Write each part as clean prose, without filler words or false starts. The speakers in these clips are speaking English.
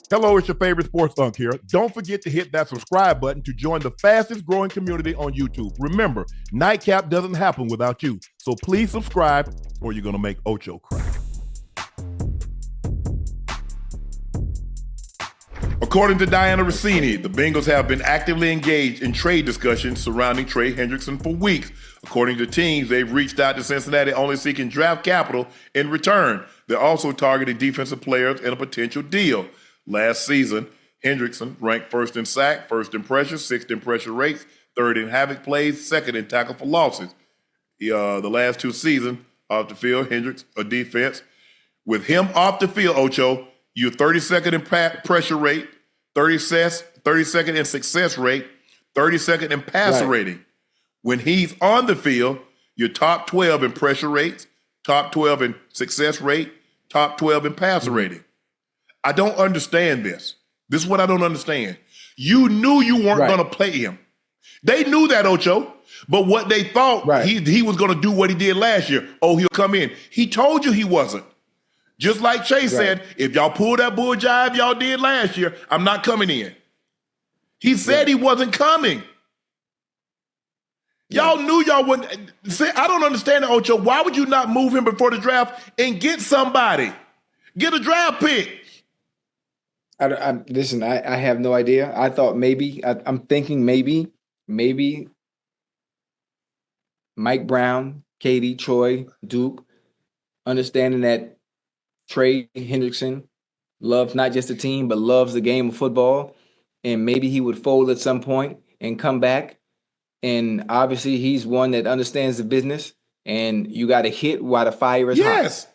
Hello, it's your favorite sports Unc here. Don't forget to hit that subscribe button to join the fastest growing community on YouTube. Remember, Nightcap doesn't happen without you. So please subscribe or you're going to make Ocho cry. According to Diana Rossini, the Bengals have been actively engaged in trade discussions surrounding Trey Hendrickson for weeks. According to teams, they've reached out to Cincinnati only seeking draft capital in return. They're also targeting defensive players in a potential deal. Last season, Hendrickson ranked first in sack, first in pressure, sixth in pressure rates, third in havoc plays, second in tackle for losses. The last two seasons off the field, Hendricks, a defense. With him off the field, Ocho, you're 32nd in pressure rate, 32nd in success rate, 32nd in passer rating. When he's on the field, you're top 12 in pressure rates, top 12 in success rate, top 12 in passer rating. I don't understand this. This is what I don't understand. You knew you weren't going to play him. They knew that, Ocho. But what they thought, he was going to do what he did last year. Oh, he'll come in. He told you he wasn't. Just like Chase said, if y'all pull that bull jive y'all did last year, I'm not coming in. He said he wasn't coming. Y'all knew y'all wouldn't. I don't understand it, Ocho. Why would you not move him before the draft and get somebody? Get a draft pick. Listen, I have no idea. I thought maybe, I'm thinking maybe Mike Brown, Katie, Troy, Duke, understanding that Trey Hendrickson loves not just the team, but loves the game of football, and maybe he would fold at some point and come back. And obviously, he's one that understands the business, and you got to hit while the fire is hot.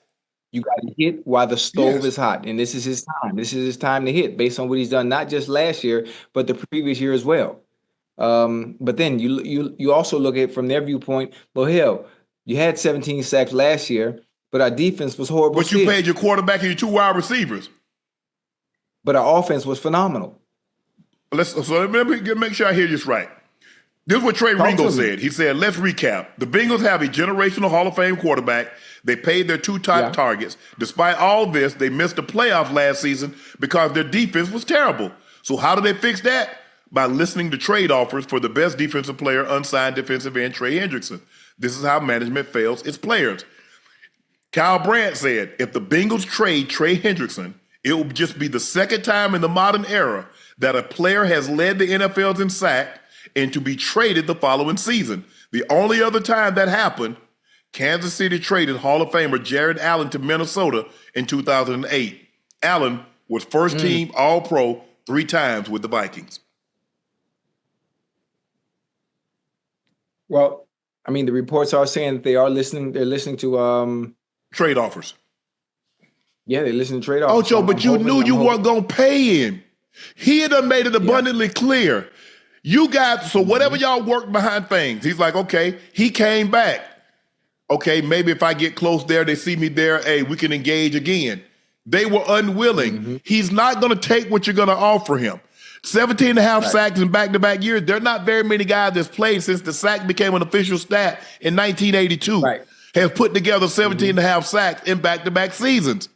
You got to hit while the stove is hot, and this is his time. This is his time to hit based on what he's done, not just last year, but the previous year as well. But then you also look at it from their viewpoint. Well, hell, you had 17 sacks last year, but our defense was horrible. But you paid your quarterback and your two wide receivers. But our offense was phenomenal. So let me make sure I hear this right. This is what Trey Ringo said. He said, let's recap. The Bengals have a generational Hall of Fame quarterback. They paid their two top targets. Despite all this, they missed the playoffs last season because their defense was terrible. So how do they fix that? By listening to trade offers for the best defensive player, unsigned defensive end, Trey Hendrickson. This is how management fails its players. Kyle Brandt said, if the Bengals trade Trey Hendrickson, it will just be the second time in the modern era that a player has led the NFL in sack and to be traded the following season. The only other time that happened, Kansas City traded Hall of Famer Jared Allen to Minnesota in 2008. Allen was first team All-Pro 3 times with the Vikings. Well, I mean, the reports are saying that they are listening. They're listening to trade offers. Yeah, they listen to trade offers. Ocho, but you knew you weren't going to pay him. He had done made it abundantly clear. You got, so whatever y'all worked behind things, he's like, okay, he came back. Okay, maybe if I get close there, they see me there, hey, we can engage again. They were unwilling. He's not going to take what you're going to offer him. 17 and a half sacks in back-to-back years. There are not very many guys that's played since the sack became an official stat in 1982. Has put together 17 and a half sacks in back-to-back seasons.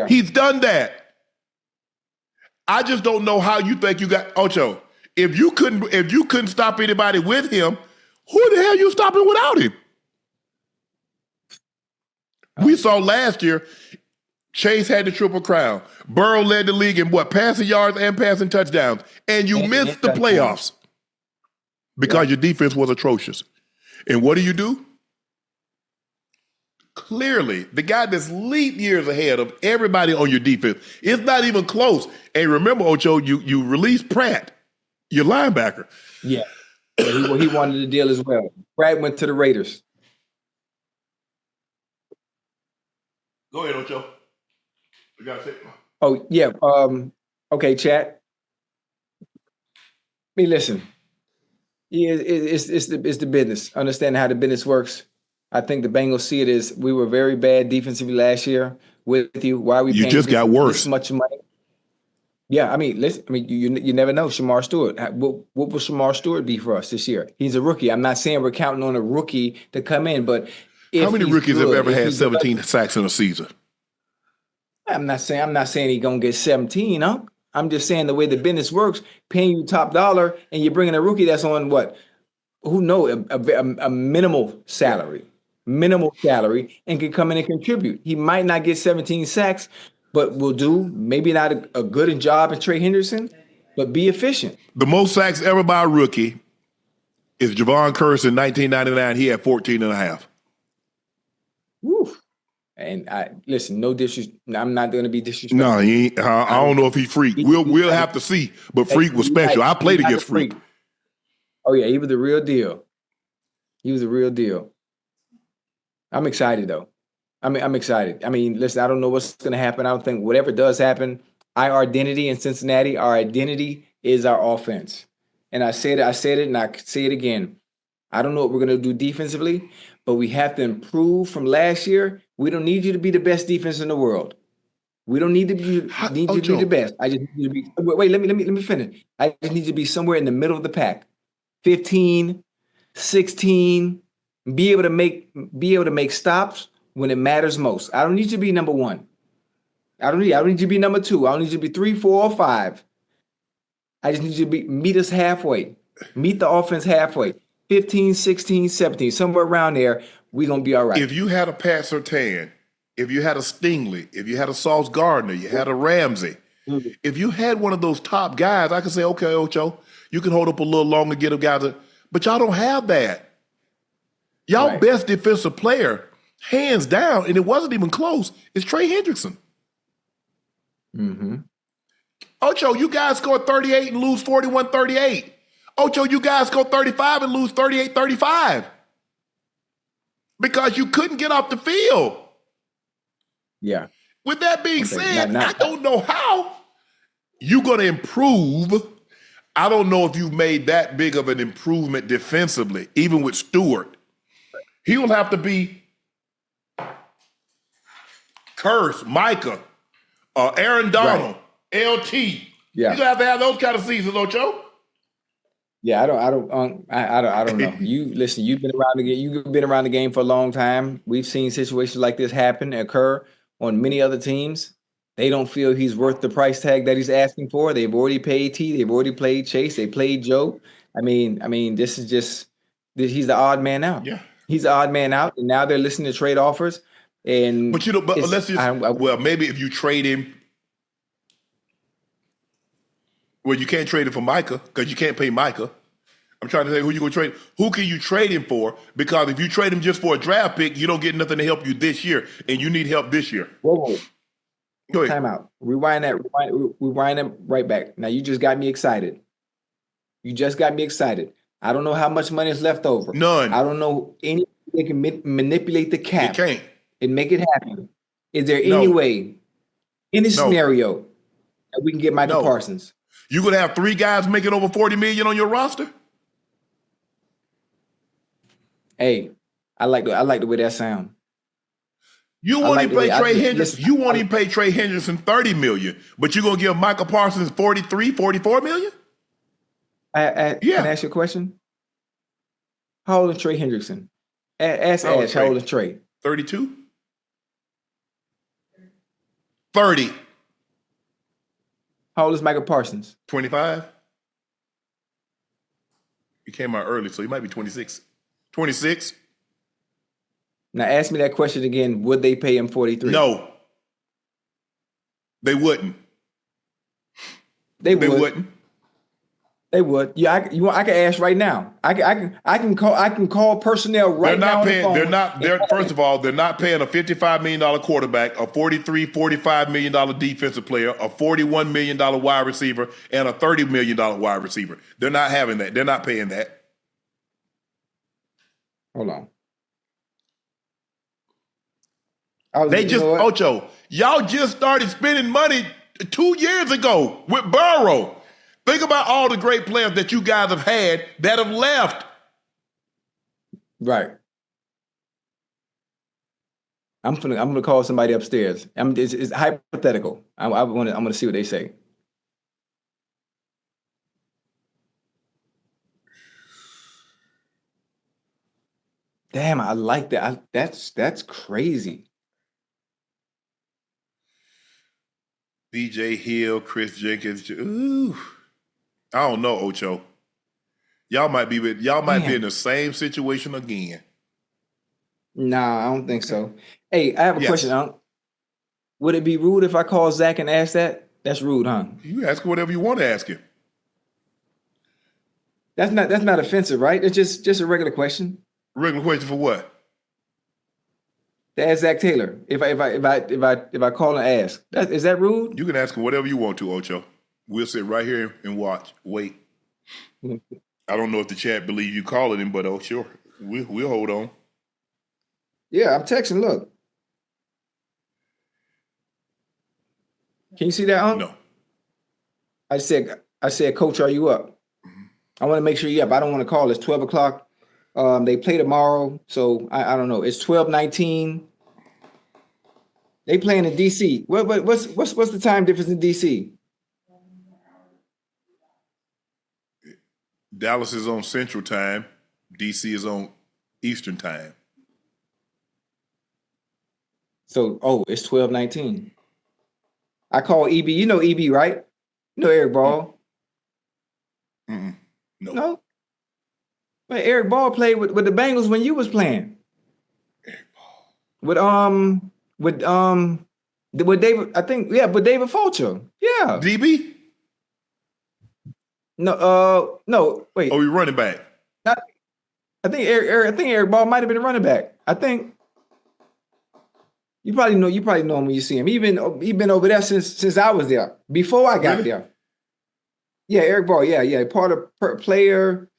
He's done that. I just don't know how you think you got Ocho. If you couldn't stop anybody with him, who the hell you stopping without him? We saw last year, Chase had the Triple Crown. Burrow led the league in passing yards and passing touchdowns. And you missed the playoffs because your defense was atrocious. And what do? Clearly, the guy that's leap years ahead of everybody on your defense, it's not even close. And remember, Ocho, you released Pratt, your linebacker. Yeah. He wanted the deal as well. Pratt went to the Raiders. Go ahead, Ocho. You got to say. Oh, yeah. Okay, chat. I mean, listen. Yeah, it's the business. Understand how the business works. I think the Bengals see it as we were very bad defensively last year with you. Why are we? You just got worse. This much money. Yeah, I mean, listen. I mean, you never know. Shamar Stewart. What will Shamar Stewart be for us this year? He's a rookie. I'm not saying we're counting on a rookie to come in, but how many rookies have ever had 17 sacks in a season? I'm not saying he's gonna get 17, huh? I'm just saying the way the business works, paying you top dollar, and you're bringing a rookie that's on what? Who know a minimal salary, and can come in and contribute. He might not get 17 sacks, but will do maybe not a good job at Trey Hendrickson, but be efficient. The most sacks ever by a rookie is Javon Curse in 1999. He had 14 and a half. Woo. And listen, no disrespect. I'm not going to be disrespectful. No, he ain't. I don't know if he's Freak. We'll have to see. But Freak was special. I played against Freak. Oh yeah, he was the real deal. He was the real deal. I'm excited though. I'm excited. I mean, listen, I don't know what's going to happen. I don't think whatever does happen, our identity in Cincinnati, our identity is our offense. And I said it, and I say it again. I don't know what we're going to do defensively, but we have to improve from last year. We don't need you to be the best defense in the world. We don't need to be you to be the best. I just need you to be. Wait, let me finish. I just need you to be somewhere in the middle of the pack, 15, 16. Be able to make stops when it matters most. I don't need you to be number one. I don't need you to be number two. I don't need you to be 3, 4, or 5. I just need you to meet us halfway. Meet the offense halfway. 15, 16, 17, somewhere around there, we're going to be all right. If you had a Pat Surtain, if you had a Stingley, if you had a Sauce Gardner, you had a Ramsey, if you had one of those top guys, I could say, okay, Ocho, you can hold up a little longer, get a guy but y'all don't have that. Y'all best defensive player, hands down, and it wasn't even close, is Trey Hendrickson. Mm-hmm. Ocho, you guys score 38 and lose 41-38. Ocho, you guys score 35 and lose 38-35. Because you couldn't get off the field. Yeah. With that being said, I don't know how you're going to improve. I don't know if you've made that big of an improvement defensively, even with Stewart. He will have to be Curse, Micah, Aaron Donald, LT. Yeah. You're going to have those kind of seasons, Ocho. Yeah, I don't know. You listen, you've been around the game for a long time. We've seen situations like this occur on many other teams. They don't feel he's worth the price tag that he's asking for. They've already paid T, they've already played Chase, they played Joe. I mean, this is just he's the odd man out. Yeah. He's the odd man out, and now they're listening to trade offers. But let's just maybe if you trade him. Well, you can't trade him for Micah because you can't pay Micah. I'm trying to say who you going to trade. Who can you trade him for? Because if you trade him just for a draft pick, you don't get nothing to help you this year, and you need help this year. Whoa. Go ahead. Time out. Rewind that right back. Now you just got me excited. I don't know how much money is left over. None. I don't know any way they can manipulate the cap. You can't. And make it happen. Is there any way, any scenario, that we can get Michael Parsons? You're going to have 3 guys making over $40 million on your roster? Hey, I like the way that sounds. You won't even pay Trey Hendrickson. You won't even pay Trey Hendrickson $30 million, but you're going to give Michael Parsons $44 million? Can I ask you a question? How old is Trey Hendrickson? Ask Ash, how old is Trey? 32? 30. How old is Michael Parsons? 25. He came out early, so he might be 26. 26. Now ask me that question again. Would they pay him 43? No. They wouldn't. They wouldn't. They would. Yeah, I can ask right now. I can call personnel right now. First of all, they're not paying a $55 million quarterback, a $45 million defensive player, a $41 million wide receiver, and a $30 million wide receiver. They're not having that. They're not paying that. Hold on. Ocho, y'all just started spending money 2 years ago with Burrow. Think about all the great players that you guys have had that have left. Right. I'm gonna call somebody upstairs. It's hypothetical. I'm gonna see what they say. Damn, I like that. That's crazy. B.J. Hill, Chris Jenkins. Ooh, I don't know, Ocho. Y'all might be in the same situation again. Nah, I don't think so. Hey, I have a Yes. question, Unc. Would it be rude if I call Zach and ask that? That's rude, huh? You ask whatever you want to ask him. That's not offensive, right? It's just a regular question. Regular question for what? To ask Zach Taylor. If I call and ask. Is that rude? You can ask him whatever you want to, Ocho. We'll sit right here and watch. Wait. I don't know if the chat believes you calling him, but oh sure. We'll hold on. Yeah, I'm texting. Look. Can you see that, Unc? No. I said, Coach, are you up? I want to make sure you're up. I don't want to call. It's 12 o'clock. They play tomorrow, so I don't know. It's 12:19. They playing in DC. What's the time difference in DC? Dallas is on Central Time. DC is on Eastern Time. So, it's 12:19. I call EB. You know EB, right? You know Eric Ball. No. But Eric Ball played with the Bengals when you was playing. Eric Ball. With David, I think, with David Fulcher. Yeah. DB? No, wait. Oh, you running back. I think Eric Ball might have been a running back. I think you probably know him when you see him. He been over there since I was there. Before I got there. Yeah, Eric Ball. Yeah. Part of player.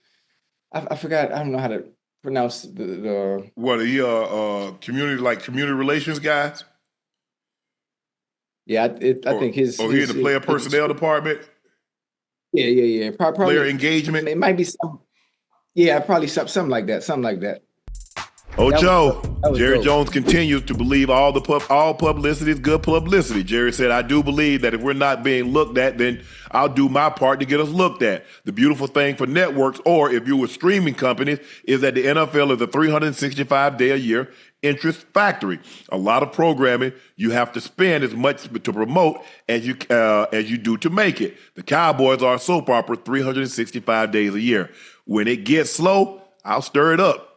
I forgot. I don't know how to pronounce the. What are you community relations guys? Yeah, I think his. He in the player personnel department. Yeah. Probably player engagement. It might be some. Yeah, probably something like that. Something like that. Ocho, Jerry dope. Jones continues to believe all publicity is good publicity. Jerry said, I do believe that if we're not being looked at, then I'll do my part to get us looked at. The beautiful thing for networks, or if you were streaming companies, is that the NFL is a 365-day-a-year interest factory. A lot of programming you have to spend as much to promote as you do to make it. The Cowboys are a soap opera 365 days a year. When it gets slow, I'll stir it up.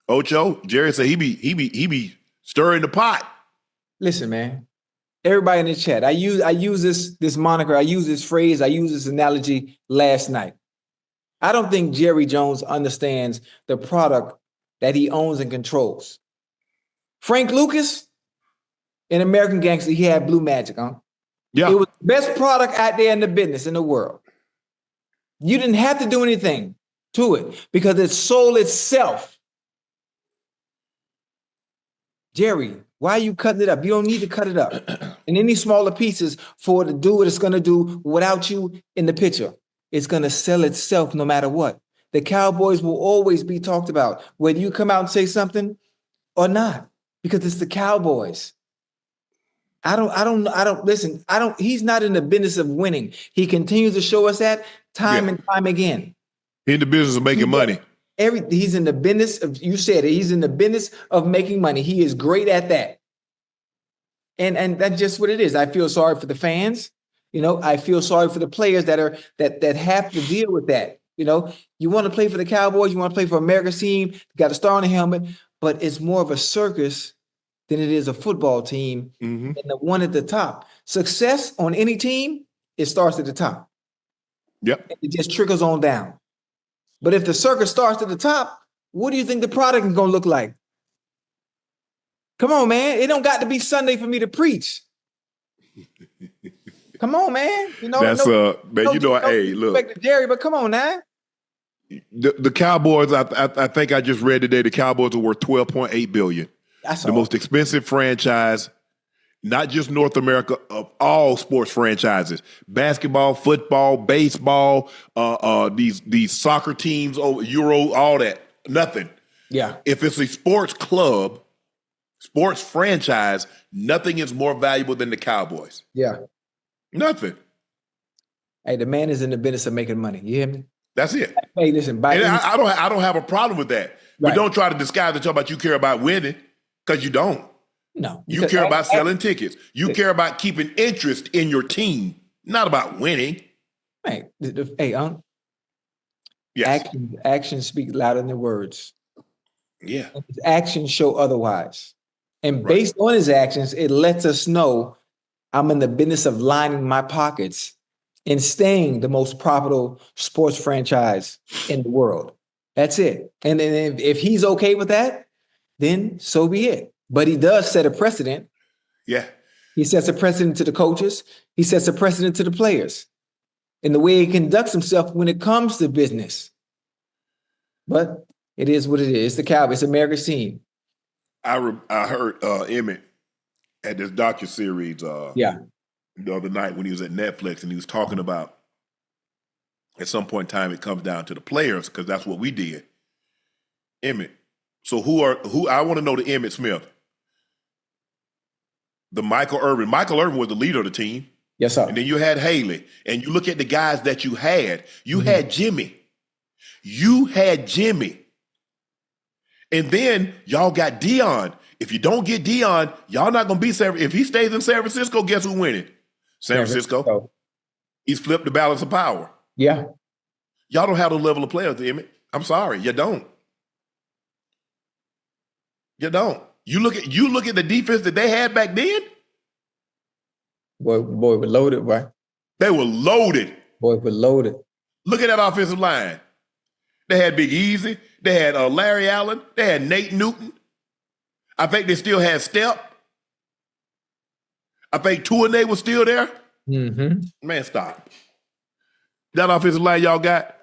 Ocho, Jerry said he be stirring the pot. Listen, man. Everybody in the chat, I use this moniker, I use this phrase, I use this analogy last night. I don't think Jerry Jones understands the product that he owns and controls. Frank Lucas, in American Gangster, he had Blue Magic, huh? Yeah. It was the best product out there in the business in the world. You didn't have to do anything to it because it sold itself. Jerry, why are you cutting it up? You don't need to cut it up in any smaller pieces for it to do what it's going to do without you in the picture. It's going to sell itself no matter what. The Cowboys will always be talked about, whether you come out and say something or not, because it's the Cowboys. He's not in the business of winning. He continues to show us that time and time again. He's in the business of making money. He's in the business of, you said it, he's in the business of making money. He is great at that. And that's just what it is. I feel sorry for the fans. I feel sorry for the players that have to deal with that. You want to play for the Cowboys, you want to play for America's team, you got a star on the helmet, but it's more of a circus than it is a football team. Mm-hmm. And the one at the top. Success on any team, it starts at the top. Yep. It just trickles on down. But if the circus starts at the top, what do you think the product is going to look like? Come on, man. It don't got to be Sunday for me to preach. Come on, man. That's hey, look. To Jerry, but come on now. The Cowboys, I think I just read today, the Cowboys are worth $12.8 billion. That's the most expensive franchise, not just North America, of all sports franchises. Basketball, football, baseball, these soccer teams, Euro, all that. Nothing. Yeah. If it's a sports club, sports franchise, nothing is more valuable than the Cowboys. Yeah. Nothing. Hey, the man is in the business of making money. You hear me? That's it. Hey, listen, I don't have a problem with that. Right. But don't try to disguise and talk about you care about winning, because you don't. No. You care about selling tickets. You care about keeping interest in your team, not about winning. Hey, hey, Unc. Yes. Actions speak louder than words. Yeah. His actions show otherwise. And based on his actions, it lets us know I'm in the business of lining my pockets and staying the most profitable sports franchise in the world. That's it. And then if he's okay with that, then so be it. But he does set a precedent. Yeah. He sets a precedent to the coaches. He sets a precedent to the players in the way he conducts himself when it comes to business. But it is what it is. It's the Cowboys. It's America's team. I heard Emmett at this docuseries the other night when he was at Netflix, and he was talking about at some point in time it comes down to the players because that's what we did. Emmett. So who I want to know the Emmett Smith. The Michael Irvin. Michael Irvin was the leader of the team. Yes, sir. And then you had Haley. And you look at the guys that you had. You had Jimmy. You had Jimmy. And then y'all got Dion. If you don't get Dion, y'all not going to be if he stays in San Francisco, guess who winning? San Francisco. He's flipped the balance of power. Yeah. Y'all don't have the level of players, Emmett. I'm sorry. You don't. You don't. You look at the defense that they had back then. Boy, we're loaded, boy. They were loaded. Boy, we're loaded. Look at that offensive line. They had Big Easy. They had Larry Allen. They had Nate Newton. I think they still had Step. I think Tuanay was still there. Mm-hmm. Man, stop. That offensive line y'all got.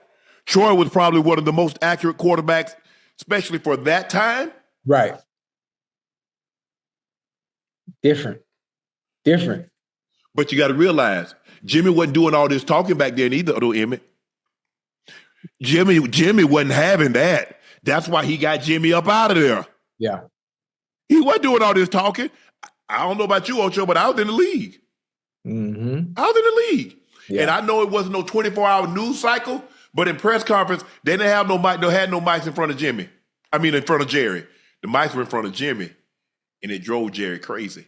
Troy was probably one of the most accurate quarterbacks, especially for that time. Right. Different. But you got to realize, Jimmy wasn't doing all this talking back then either, though, Emmett. Jimmy wasn't having that. That's why he got Jimmy up out of there. Yeah. He wasn't doing all this talking. I don't know about you, Ocho, but I was in the league. Mm-hmm. I was in the league. Yeah. And I know it wasn't no 24-hour news cycle, but in press conference, they didn't have no mic. They had no mics in front of Jimmy. I mean, in front of Jerry. The mics were in front of Jimmy, and it drove Jerry crazy.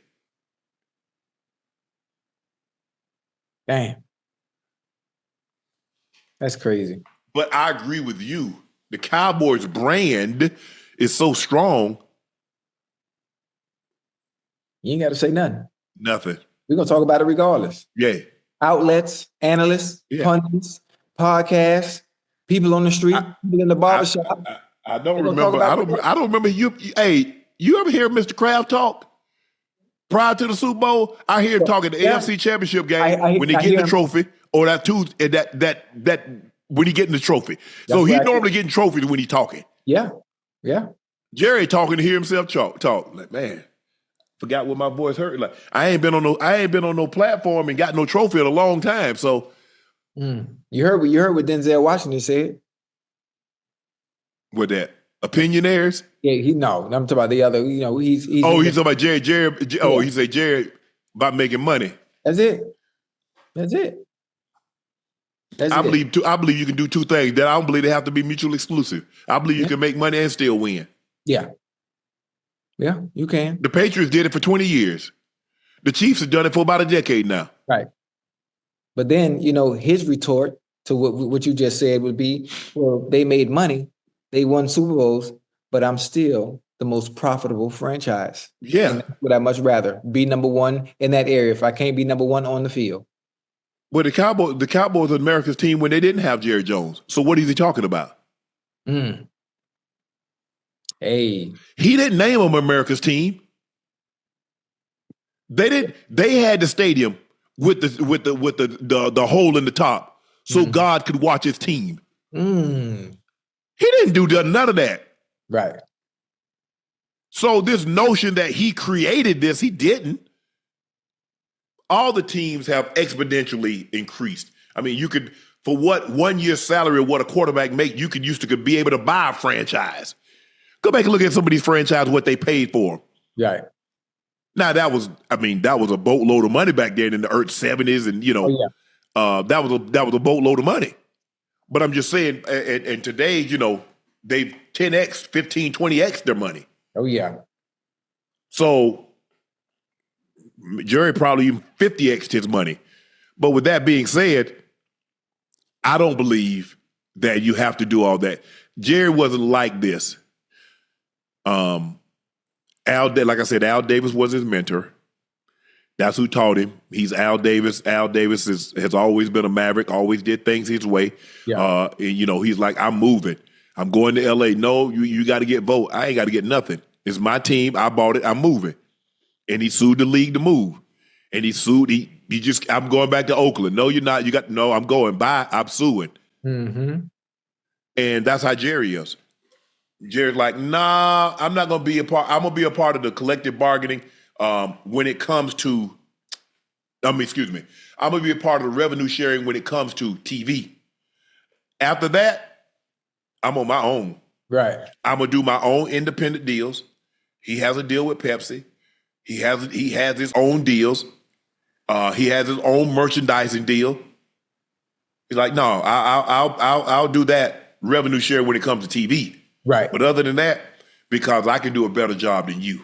Damn. That's crazy. But I agree with you. The Cowboys brand is so strong. You ain't got to say nothing. Nothing. We're going to talk about it regardless. Yeah. Outlets, analysts, pundits, podcasts, people on the street, people in the barbershop. I don't remember. I don't remember you. Hey, you ever hear Mr. Kraft talk prior to the Super Bowl? I hear him talking the AFC Championship game when he get the trophy, or that when he getting the trophy. So he normally getting trophies when he talking. Yeah. Jerry talking to hear himself talk. Like, man, forgot what my voice hurt. Like, I ain't been on no platform and got no trophy in a long time. So you heard what Denzel Washington said. With that, opinionaires? Yeah, I'm talking about the other. He's talking about Jerry. He said Jerry about making money. That's it. I believe you can do two things. That I don't believe they have to be mutually exclusive. I believe you can make money and still win. Yeah, you can. The Patriots did it for 20 years. The Chiefs have done it for about a decade now. Right. But then, his retort to what you just said would be, well, they made money. They won Super Bowls, but I'm still the most profitable franchise. Yeah. And that's what I'd much rather be number one in that area if I can't be number one on the field. Well, the Cowboys are America's team when they didn't have Jerry Jones. So what is he talking about? Hey. He didn't name them America's team. They had the stadium with the hole in the top so God could watch his team. He didn't do none of that. Right. So this notion that he created this, he didn't. All the teams have exponentially increased. I mean, you could, for what 1 year's salary of what a quarterback make, you could be able to buy a franchise. Go back and look at some of these franchises, what they paid for. Right. Now that was a boatload of money back then in the early 70s, and that was a boatload of money. But I'm just saying, and today, they've 10x, 15, 20x their money. Oh, yeah. So Jerry probably even 50x'd his money. But with that being said, I don't believe that you have to do all that. Jerry wasn't like this. Like I said, Al Davis was his mentor. That's who taught him. He's Al Davis. Al Davis has always been a maverick, always did things his way. Yeah. He's like, I'm moving. I'm going to L.A. No, you got to get vote. I ain't got to get nothing. It's my team. I bought it. I'm moving. And he sued the league to move. And he sued. I'm going back to Oakland. No, you're not. I'm going. Bye. I'm suing. Mm-hmm. And that's how Jerry is. Jerry's like, nah, I'm not going to be a part. I'm going to be a part of the collective bargaining when it comes to, I'm going to be a part of the revenue sharing when it comes to TV. After that, I'm on my own. Right. I'm going to do my own independent deals. He has a deal with Pepsi. He has his own deals. He has his own merchandising deal. He's like, no, I'll do that revenue share when it comes to TV. Right. But other than that, because I can do a better job than you.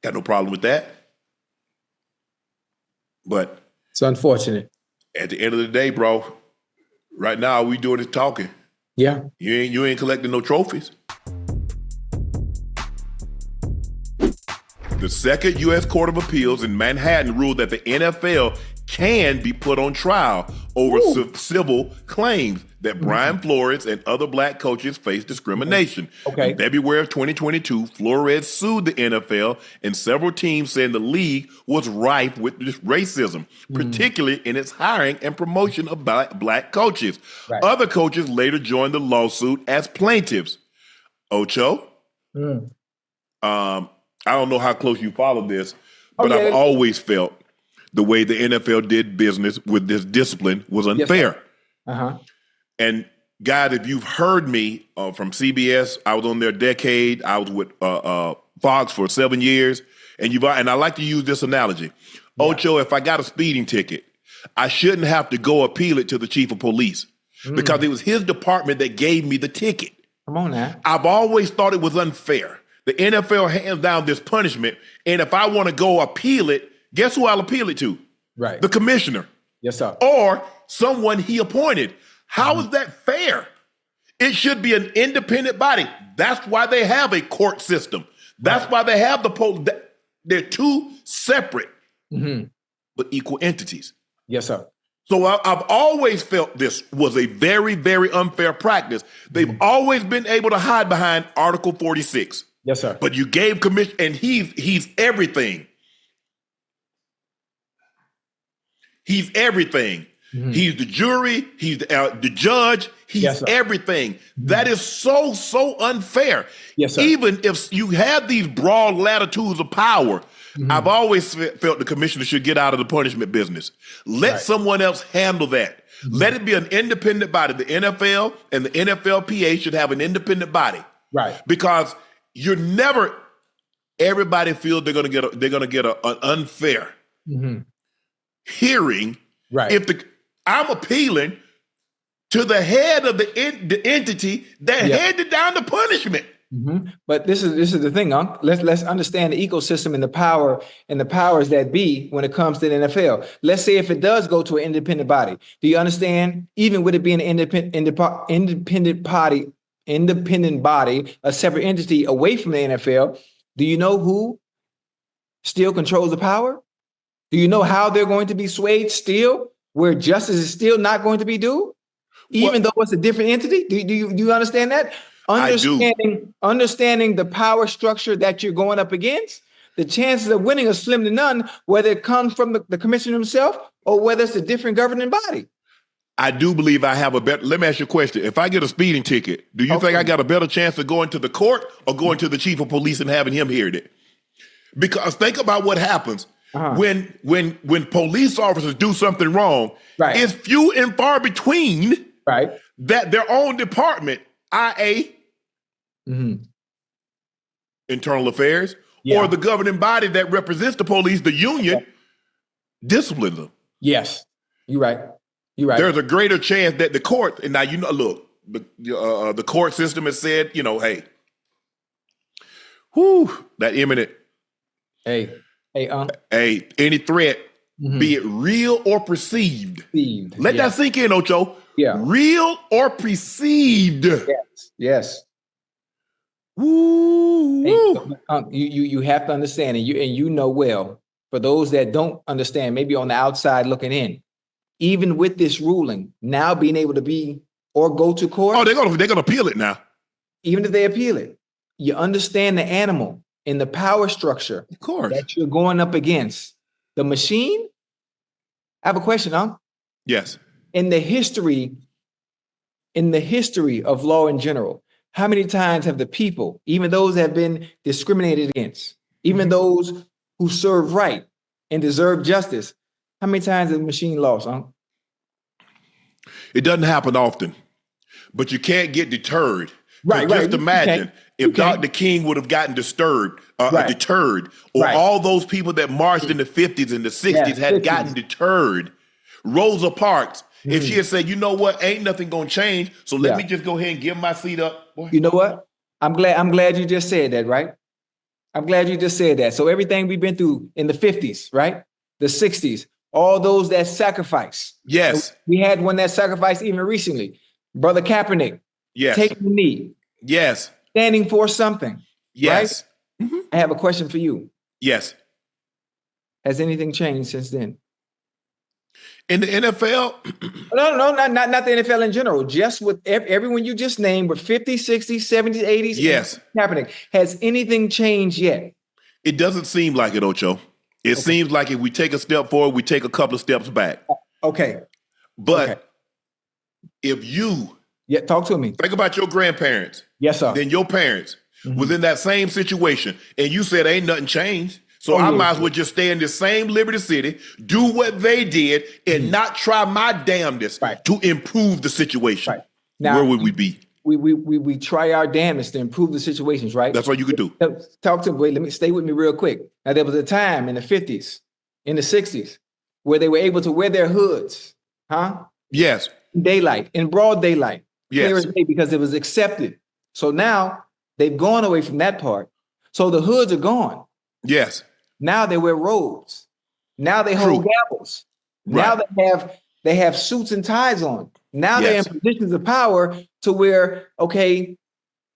Got no problem with that. But it's unfortunate. At the end of the day, bro, right now all we doing is talking. Yeah. You ain't collecting no trophies. The Second U.S. Court of Appeals in Manhattan ruled that the NFL can be put on trial over civil claims that Brian Flores and other black coaches face discrimination. Okay. In February of 2022, Flores sued the NFL and several teams saying the league was rife with racism, particularly in its hiring and promotion of black coaches. Right. Other coaches later joined the lawsuit as plaintiffs. Ocho, I don't know how close you follow this, but I've always felt the way the NFL did business with this discipline was unfair. Yes, and guys, if you've heard me from CBS, I was on there a decade. I was with Fox for 7 years, and I like to use this analogy. Yeah. Ocho, if I got a speeding ticket, I shouldn't have to go appeal it to the chief of police because it was his department that gave me the ticket. Come on now. I've always thought it was unfair. The NFL hands down this punishment, and if I want to go appeal it, guess who I'll appeal it to? Right. The commissioner. Yes, sir. Or someone he appointed. How is that fair? It should be an independent body. That's why they have a court system. That's why they have the police. They're two separate but equal entities. Yes, sir. So I've always felt this was a very, very unfair practice. They've always been able to hide behind Article 46. Yes, sir. But you gave commission, and he's everything. He's everything. He's the jury. He's the judge. He's everything. That is so unfair. Yes, sir. Even if you have these broad latitudes of power, I've always felt the commissioner should get out of the punishment business. Let someone else handle that. Let it be an independent body. The NFL and the NFLPA should have an independent body. Right. Because everybody feels they're going to get an unfair hearing. Right. If I'm appealing to the head of the entity that handed down the punishment. But this is the thing, Unc. Let's understand the ecosystem and the power and the powers that be when it comes to the NFL. Let's say if it does go to an independent body, do you understand? Even with it being an independent body, a separate entity away from the NFL, do you know who still controls the power? Do you know how they're going to be swayed still, where justice is still not going to be due, even though it's a different entity? Do you understand that? Understanding the power structure that you're going up against, the chances of winning are slim to none, whether it comes from the commissioner himself or whether it's a different governing body. I do believe I have a better. Let me ask you a question. If I get a speeding ticket, do you think I got a better chance of going to the court or going to the chief of police and having him hear it? Because think about what happens when police officers do something wrong. Right. It's few and far between. Right. That their own department, IA, Internal Affairs, or the governing body that represents the police, the union, disciplines them. Yes, you're right. You're right. There's a greater chance that the court, and now look, the court system has said, hey, that imminent. Hey, Hey, any threat, be it real or perceived. Let that sink in, Ocho. Yeah. Real or perceived. Yes. Woo. Hey, you have to understand, and you know well, for those that don't understand, maybe on the outside looking in, even with this ruling, now being able to be or go to court. Oh, they're gonna appeal it now. Even if they appeal it, you understand the animal and the power structure Of course. that you're going up against. The machine. I have a question, Unc. Yes. In the history of law in general, how many times have the people, even those that have been discriminated against, even those who serve right and deserve justice, how many times has the machine lost, Unc? It doesn't happen often, but you can't get deterred. Right. Just imagine if Dr. King would have gotten deterred, or all those people that marched in the 50s and the 60s had gotten deterred. Rosa Parks, if she had said, you know what, ain't nothing gonna change, so let me just go ahead and give my seat up. Boy. You know what? I'm glad you just said that, right? I'm glad you just said that. So everything we've been through in the 50s, right? The 60s, all those that sacrifice. Yes. We had one that sacrificed even recently. Brother Kaepernick. Yes. Taking the knee. Yes. Standing for something. Yes. Right? I have a question for you. Yes. Has anything changed since then? In the NFL? No, not the NFL in general. Just with everyone you just named, with 50s, 60s, 70s, 80s. Yes. Happening. Has anything changed yet? It doesn't seem like it, Ocho. It seems like if we take a step forward, we take a couple of steps back. Okay. But if you talk to me. Think about your grandparents. Yes, sir. Then your parents was in that same situation, and you said ain't nothing changed. So I might as well just stay in the same Liberty City, do what they did, and not try my damnedest to improve the situation. Right. Now, where would we be? We try our damnedest to improve the situations, right? That's what you could do. Talk to me. Wait, let me stay with me real quick. Now, there was a time in the 50s, in the 60s, where they were able to wear their hoods, Yes. Daylight, in broad daylight. Yes. Clear as day, because it was accepted. So now they've gone away from that part. So the hoods are gone. Yes. Now they wear robes. Now they hold gavels. Now they have suits and ties on. Now they're in positions of power to where,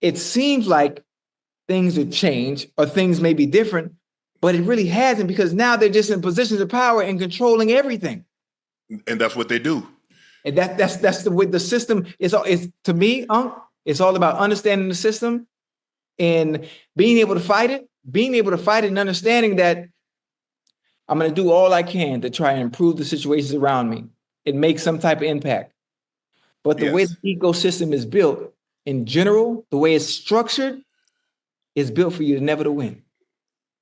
it seems like things have changed or things may be different, but it really hasn't, because now they're just in positions of power and controlling everything. And that's what they do. And that's the way the system is. To me, Unc, it's all about understanding the system and being able to fight it and understanding that I'm going to do all I can to try and improve the situations around me and make some type of impact. But the way the ecosystem is built in general, the way it's structured, is built for you never to win.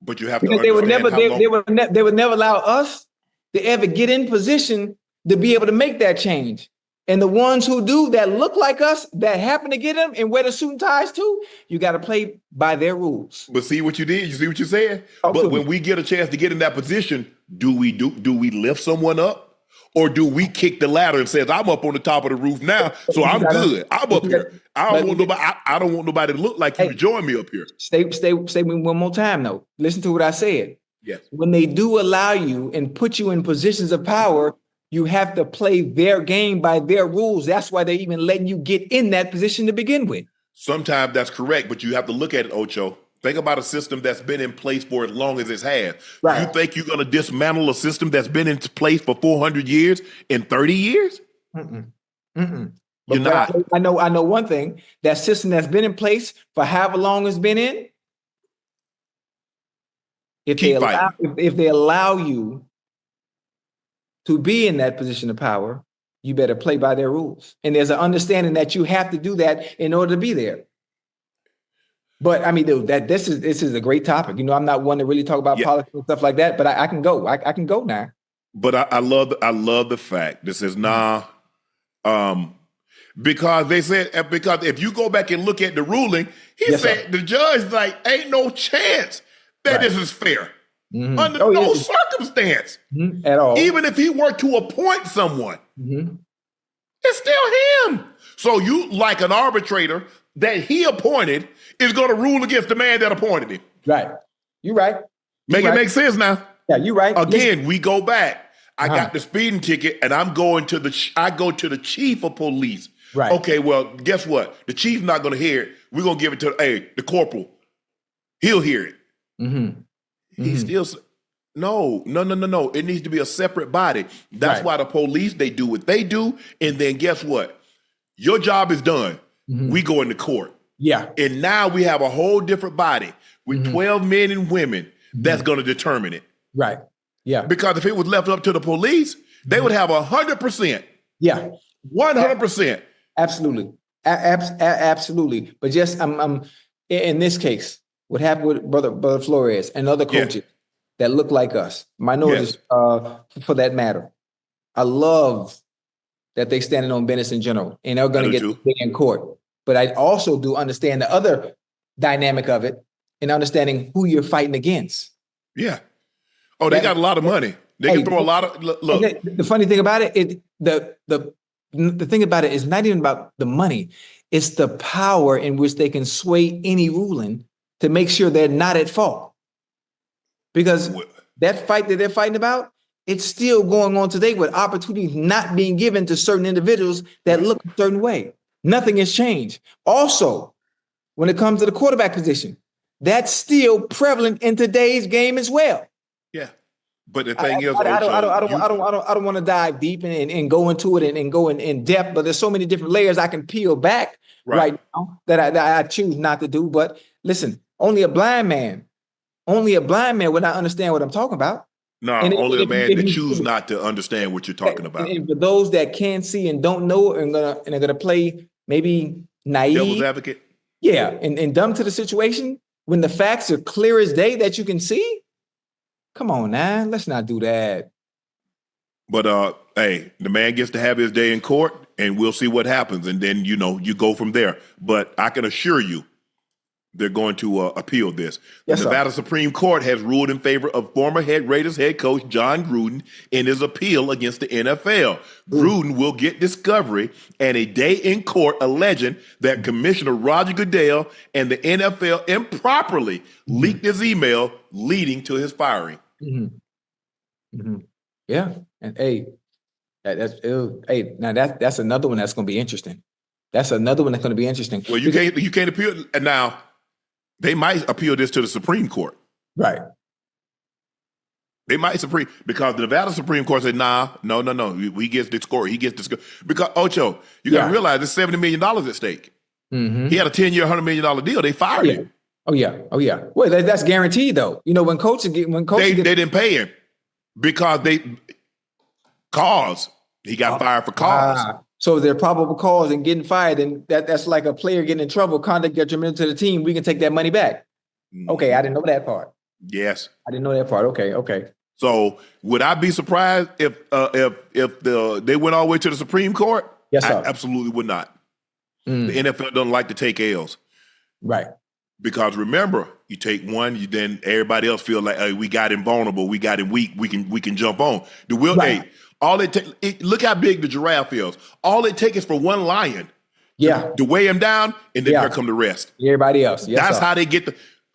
But you have because to they would never allow us to ever get in position to be able to make that change. And the ones who do, that look like us, that happen to get them and wear the suit and ties too, you got to play by their rules. But see what you did? You see what you said? But when we get a chance to get in that position, do we lift someone up? Or do we kick the ladder and says, I'm up on the top of the roof now, so I'm good. I'm up here. I don't want nobody to look like you to join me up here. Stay with me one more time, though. Listen to what I said. Yes. When they do allow you and put you in positions of power, you have to play their game by their rules. That's why they're even letting you get in that position to begin with. Sometimes that's correct, but you have to look at it, Ocho. Think about a system that's been in place for as long as it has. Right. You think you're going to dismantle a system that's been in place for 400 years in 30 years? You're not. I know one thing. That system that's been in place for however long it's been in, if they allow you to be in that position of power, you better play by their rules. And there's an understanding that you have to do that in order to be there. But I mean, dude, this is a great topic. You know, I'm not one to really talk about politics and stuff like that, but I can go. I can go now. But I love the fact this is because they said, because if you go back and look at the ruling, he said the judge ain't no chance that this is fair. Under no circumstance at all. Even if he were to appoint someone, it's still him. So you, like an arbitrator that he appointed, is going to rule against the man that appointed him. Right. You're right. Make sense now. Yeah, you're right. Again, we go back. I Uh-huh. got the speeding ticket, and I'm going to I go to the chief of police. Right. Okay, well, guess what? The chief's not going to hear it. We're going to give it to the corporal. He'll hear it. Mm-hmm. He still no. It needs to be a separate body. That's Right. why the police, they do what they do, and then guess what? Your job is done. We go into court. Yeah. And now we have a whole different body with 12 men and women that's going to determine it. Right. Yeah. Because if it was left up to the police, they would have 100%. Yeah. 100%. Absolutely. Absolutely. But just I'm in this case, what happened with brother Flores and other coaches that look like us, minorities, for that matter. I love that they standing on business in general, and they're going to get big in court. But I also do understand the other dynamic of it and understanding who you're fighting against. Yeah. Oh, they got a lot of money. They can throw a lot of look. The funny thing about it, the thing about it is not even about the money. It's the power in which they can sway any ruling to make sure they're not at fault. Because that fight that they're fighting about, it's still going on today with opportunities not being given to certain individuals that look a certain way. Nothing has changed. Also, when it comes to the quarterback position, that's still prevalent in today's game as well. Yeah. But the thing is, I don't want to dive deep and go into it and go in depth, but there's so many different layers I can peel back right now that I choose not to do. But listen, only a blind man would not understand what I'm talking about. No, only a man that chooses not to understand what you're talking about. And for those that can see and don't know and are gonna play maybe naive, devil's advocate. Yeah, and dumb to the situation when the facts are clear as day that you can see. Come on now, let's not do that. But hey, the man gets to have his day in court, and we'll see what happens, and then you go from there. But I can assure you, they're going to appeal this. The Nevada Supreme Court has ruled in favor of former Raiders head coach John Gruden in his appeal against the NFL. Gruden will get discovery and a day in court alleging that Commissioner Roger Goodell and the NFL improperly leaked his email leading to his firing. Yeah, and that's another one that's going to be interesting. That's another one that's going to be interesting. Well, you can't appeal now. They might appeal this to the Supreme Court. Right. They might because the Nevada Supreme Court said, no. He gets the score. He gets the score. Because, Ocho, you got to realize there's $70 million at stake. He had a 10-year, $100 million deal. They fired him. Oh, yeah. Well, that's guaranteed, though. You know, when coaches they didn't pay him because he got fired for cause. So they're probable cause and getting fired, and that's like a player getting in trouble, conduct detrimental to the team. We can take that money back. Okay, I didn't know that part. Yes, I didn't know that part. Okay. So would I be surprised if they went all the way to the Supreme Court? Yes, sir. I absolutely would not. The NFL doesn't like to take L's, right? Because remember, you take one, then everybody else feel like, hey, we got him vulnerable, we got him weak, we can jump on. All it takes, look how big the giraffe is. All it takes is for one lion to weigh him down, and then here come the rest. Everybody else. Yes, that's how they get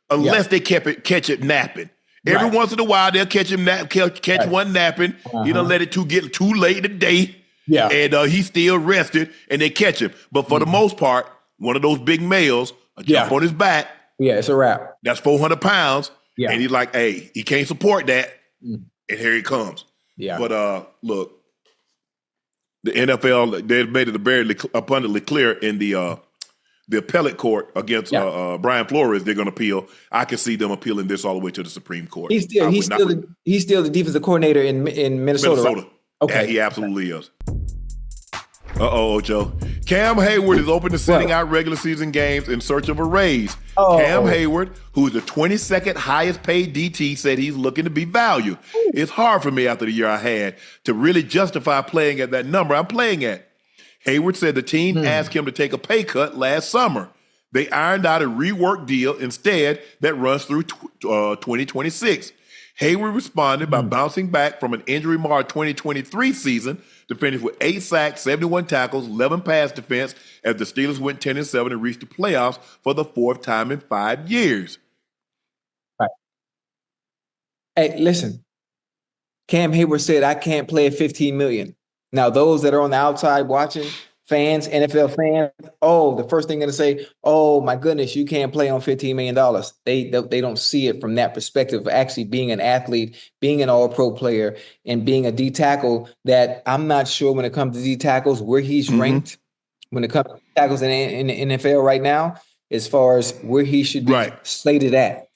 unless they catch it napping. Every once in a while, they'll catch one napping. You don't let it get too late in the day. Yeah. And he's still rested, and they catch him. But for the most part, one of those big males will jump on his back. Yeah, it's a wrap. That's 400 pounds. Yeah. And he's like, hey, he can't support that. And here he comes. Yeah. But look, the NFL, they made it very abundantly clear in the appellate court against Brian Flores. They're going to appeal. I can see them appealing this all the way to the Supreme Court. He's still the defensive coordinator in Minnesota. Right? Okay, yeah, he absolutely is. Ocho. Cam Heyward is open to sitting out regular season games in search of a raise. Cam Heyward, who is the 22nd highest paid DT, said he's looking to be valued. It's hard for me after the year I had to really justify playing at that number I'm playing at. Heyward said the team asked him to take a pay cut last summer. They ironed out a rework deal instead that runs through 2026. Heyward responded by bouncing back from an injury-marred 2023 season to finish with 8 sacks, 71 tackles, 11 pass defense as the Steelers went 10-7 and reached the playoffs for the 4th time in 5 years. Right. Hey, listen, Cam Heyward said, I can't play at $15 million. Now, those that are on the outside watching, fans, NFL fans, the first thing they're going to say, oh, my goodness, you can't play on $15 million. They don't see it from that perspective of actually being an athlete, being an all-pro player, and being a D tackle that I'm not sure when it comes to D tackles where he's ranked when it comes to tackles in the NFL right now, as far as where he should be slated at.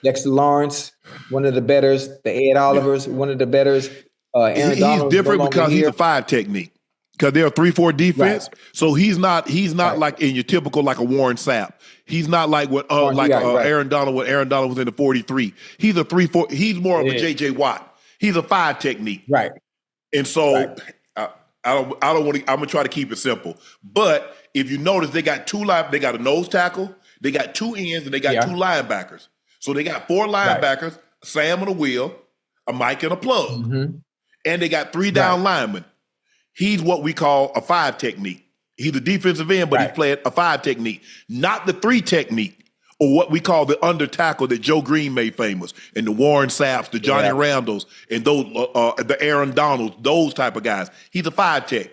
Dexter Lawrence, one of the betters. The Ed Olivers, one of the betters. Aaron He's Donald's different no because he's a 5 technique. Because they're a 3-4 defense, so he's not like in your typical like a Warren Sapp. He's not like what Aaron Donald when Aaron Donald was in the 43. He's a 3-4. He's more of a JJ Watt. He's a 5 technique. Right. And so I don't want to. I'm gonna try to keep it simple. But if you notice, they got they got a nose tackle, they got 2 ends, and they got 2 linebackers. So they got 4 linebackers, a Sam and a Will, a Mike and a Plug, and they got 3 down linemen. He's what we call a 5 technique. He's a defensive end, but he's playing a 5 technique, not the 3 technique, or what we call the under tackle that Joe Green made famous, and the Warren Sapps, the Johnny Randalls, and those the Aaron Donalds, those type of guys. He's a 5 tech.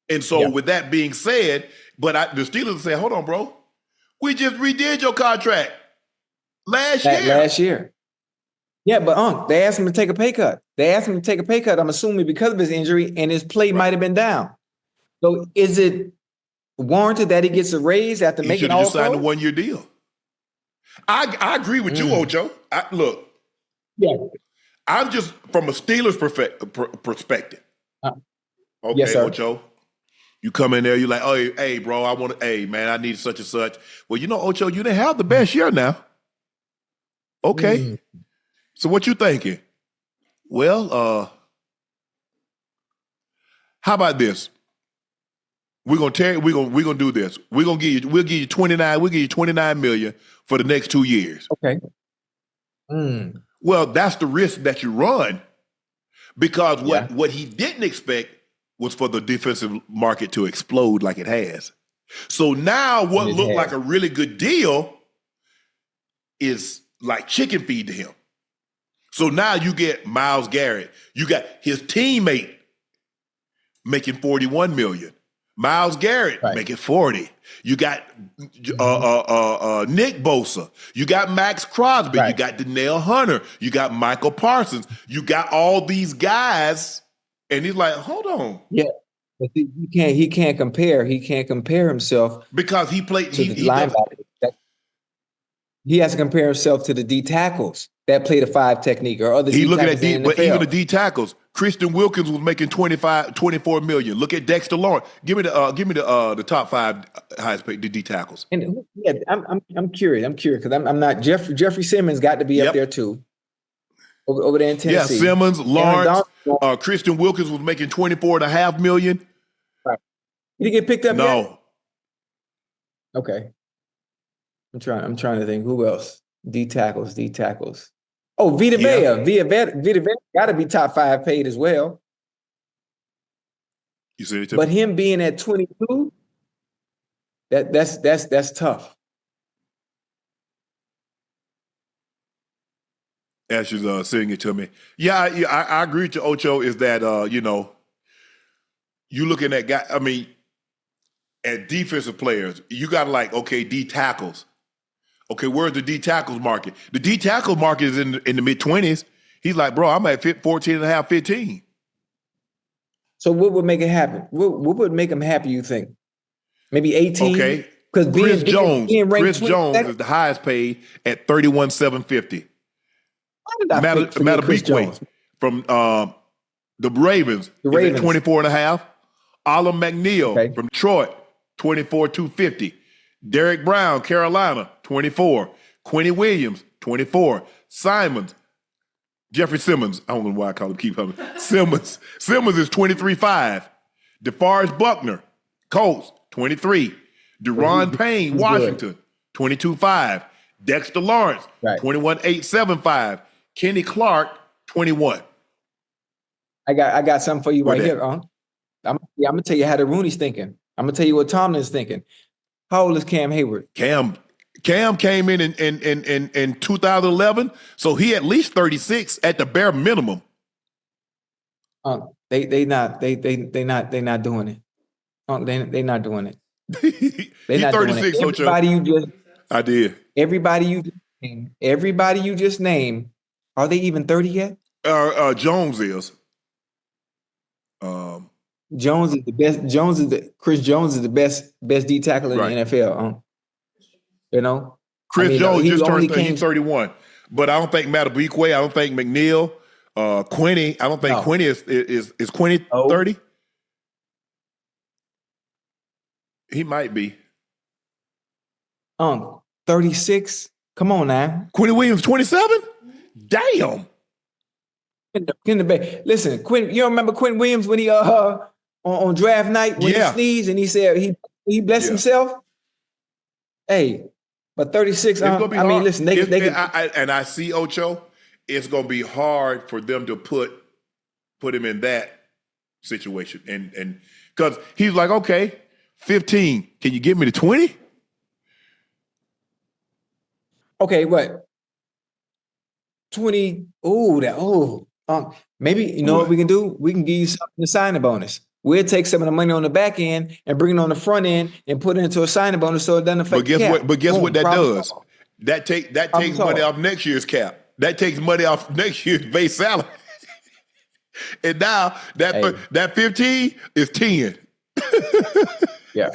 And so with that being said, the Steelers say, hold on, bro. We just redid your contract last year. Yeah, but Unc, they asked him to take a pay cut. I'm assuming because of his injury, and his play might have been down. So is it warranted that he gets a raise after making all-pro? He should have just signed a 1-year deal. I agree with you, Ocho. Look, I'm just from a Steelers perspective. Okay, yes, sir. Ocho. You come in there, you're like, oh, hey, bro, I need such and such. Well, Ocho, you didn't have the best year now. Okay. So what you thinking? Well, how about this? We're gonna do this. We'll give you 29. We'll give you 29 million for the next 2 years. Okay. Well, that's the risk that you run, because what he didn't expect was for the defensive market to explode like it has. So now what looked like a really good deal is like chicken feed to him. So now you get Myles Garrett. You got his teammate making $41 million. Myles Garrett making 40. You got Nick Bosa. You got Max Crosby. You got Danielle Hunter. You got Michael Parsons. You got all these guys, and he's like, hold on. Yeah, but he can't compare. He can't compare himself because he played to the linebacker. He has to compare himself to the D tackles that play the 5 technique or other. He looking at D, but even the D tackles. Christian Wilkins was making 24 million. Look at Dexter Lawrence. Give me the top 5 highest paid D tackles. And I'm curious because I'm not Jeffrey Simmons got to be up there too. Over there in Tennessee. Yeah, Simmons, Lawrence, Christian Wilkins was making 24.5 million. Right. Did he get picked up? No. Yet? Okay. I'm trying to think who else. D tackles. Oh, Vita Vea. Vita Vea got to be top 5 paid as well. You see it too? But him being at 22, that's tough. Ashes saying it to me. Yeah, I agree with you, Ocho, is that you looking at guys, at defensive players, you got to D tackles. Okay, where's the D tackles market? The D tackle market is in the mid-20s. He's like, bro, I'm at 14 and a half, 15. So what would make it happen? What would make him happy, you think? Maybe 18? Okay. Because Chris Jones is the highest paid at 31,750. Matabikwe from the Ravens is at 24 and a half. Alam McNeil from Detroit, 24,250. Derek Brown, Carolina, 24. Quinny Williams, 24. Jeffrey Simmons, I don't know why I call him keep coming. Simmons is 23.5. DeForest Buckner, Colts, 23. Deron Payne, Washington, 22.5. Dexter Lawrence, 21,875. Kenny Clark, 21. I got something for you right here, Unc. I'm gonna tell you how the Rooney's thinking. I'm gonna tell you what Tomlin's thinking. How old is Cam Heyward? Cam came in 2011, so he at least 36 at the bare minimum. They not doing it. They not doing it. They He's not doing it. 36, Ocho. I did. Everybody you just named, are they even 30 yet? Jones is. Jones is the best. Chris Jones is the best D tackle in the NFL. You know, Chris Jones just turned. He's 31, but I don't think Matabikwe. I don't think McNeil. Quinny. I don't think Quinny is Quinny 30. He might be. 36. Come on now. Quinny Williams 27. Damn. Listen, Quinn. You don't remember Quinn Williams when he on draft night when he sneezed and he said he blessed himself. Hey, but 36. I mean, listen, they and I see Ocho. It's gonna be hard for them to put him in that situation, and because he's like, okay, 15. Can you get me to 20? Okay, what? 20. Maybe you know what we can do? We can give you something to sign a bonus. We'll take some of the money on the back end and bring it on the front end and put it into a signing bonus so it doesn't affect the cap. But guess what that does? That takes money off next year's cap. That takes money off next year's base salary. And now that 15 is 10. Yeah.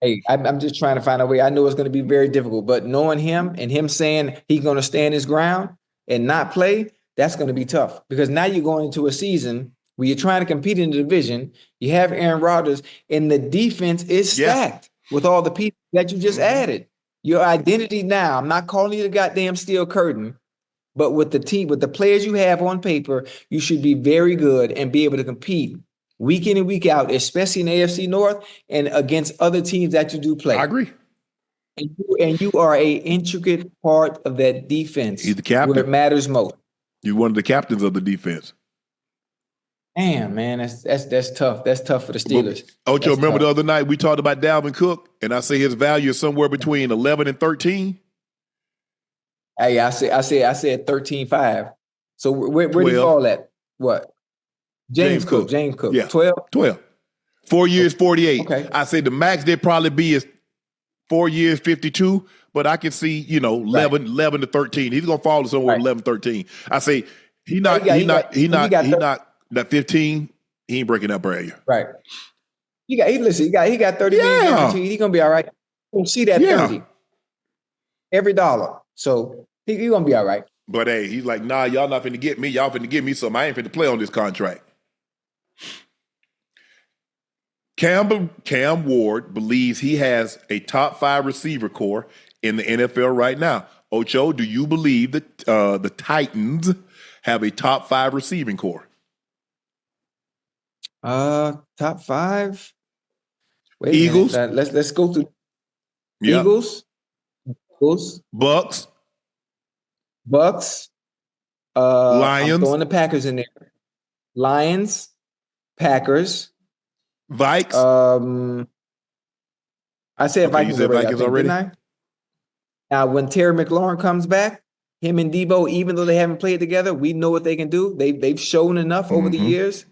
Hey, I'm just trying to find a way. I know it's going to be very difficult, but knowing him and him saying he's going to stand his ground and not play, that's going to be tough because now you're going into a season where you're trying to compete in the division. You have Aaron Rodgers, and the defense is stacked with all the people that you just added. Your identity now, I'm not calling you the goddamn steel curtain, but with the team, with the players you have on paper, you should be very good and be able to compete week in and week out, especially in the AFC North and against other teams that you do play. I agree. And you are an intricate part of that defense. He's the captain. Where it matters most. You're one of the captains of the defense. Damn, man, that's tough. That's tough for the Steelers. Ocho, remember the other night we talked about Dalvin Cook, and I say his value is somewhere between 11 and 13. Hey, I said 13.5. So where do you fall at? What? James Cook. Yeah. 12? 4 years, 48. Okay. I say the max they'd probably be is 4 years, 52, but I can see, 11 to 13. He's going to fall somewhere 11, 13. I say he not that 15, he ain't breaking that barrier. Right. He got 30 million guaranteed. He's going to be all right. You're going to see that 30. Every dollar. So he's going to be all right. But hey, he's like, nah, y'all not finna get me. Y'all finna give me something. I ain't finna play on this contract. Cam Ward believes he has a top 5 receiver core in the NFL right now. Ocho, do you believe that the Titans have a top 5 receiving core? Top 5. Wait Eagles. Let's go through. Yep. Eagles. Bucks. Lions. I'm throwing the Packers in there. Lions. Packers. Vikes. I said Vikings already. Didn't I? Now, when Terry McLaurin comes back, him and Debo, even though they haven't played together, we know what they can do. They've shown enough over the years.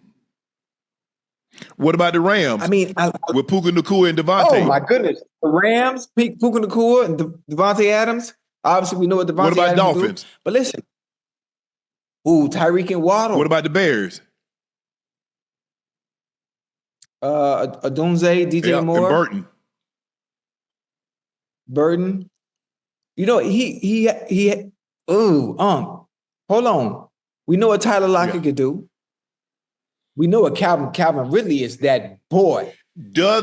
What about the Rams? I mean, with Puka Nacua and Devontae. Oh my goodness, the Rams, Puka Nacua and Devontae Adams. Obviously, we know what Devontae Adams. What about Dolphins? Do. But listen, Tyreek and Waddle. What about the Bears? Adunze, DJ Moore, and Burton. Hold on. We know what Tyler Lockett could do. We know what Calvin Ridley is. That boy. Do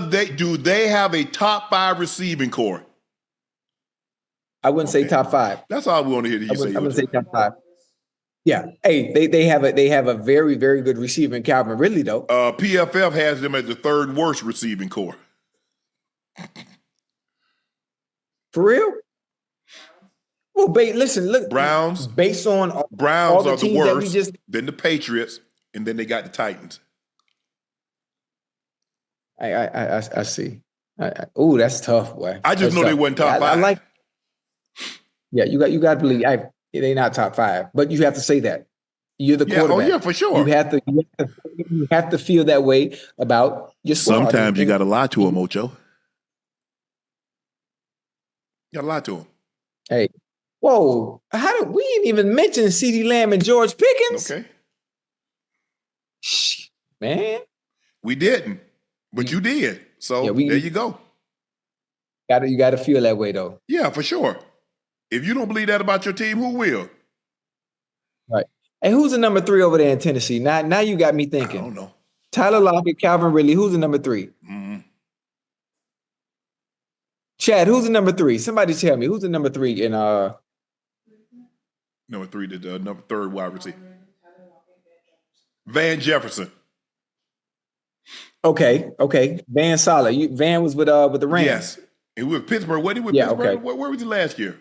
they have a top 5 receiving core? I wouldn't say top 5. That's all we want to hear you say. I wouldn't say top 5. Yeah. Hey, they have a very, very good receiver in Calvin Ridley, though. PFF has them as the 3rd worst receiving core. For real? Well, look. Browns. Based on all are the worst. Then the Patriots, and then they got the Titans. I see. That's tough, boy. I just know they wasn't top 5. Yeah, you got to believe they're not top 5, but you have to say that. You're the quarterback. Oh, yeah, for sure. You have to feel that way about your squad. Sometimes you got to lie to him, Ocho. You got to lie to him. Hey, whoa! We didn't even mention CeeDee Lamb and George Pickens? Okay, man, we didn't, but you did. So there you go. You got to feel that way, though. Yeah, for sure. If you don't believe that about your team, who will? Right. Hey, who's the number 3 over there in Tennessee? Now you got me thinking. I don't know. Tyler Lockett, Calvin Ridley. Who's the number 3? Mm-hmm. Chad, who's the number 3? Somebody tell me who's the number 3 in number 3, the number 3rd wide receiver. Van Jefferson. Okay. Van solid. Van was with the Rams. Yes. And with Pittsburgh. What did he with Pittsburgh? Okay. Where was he last year?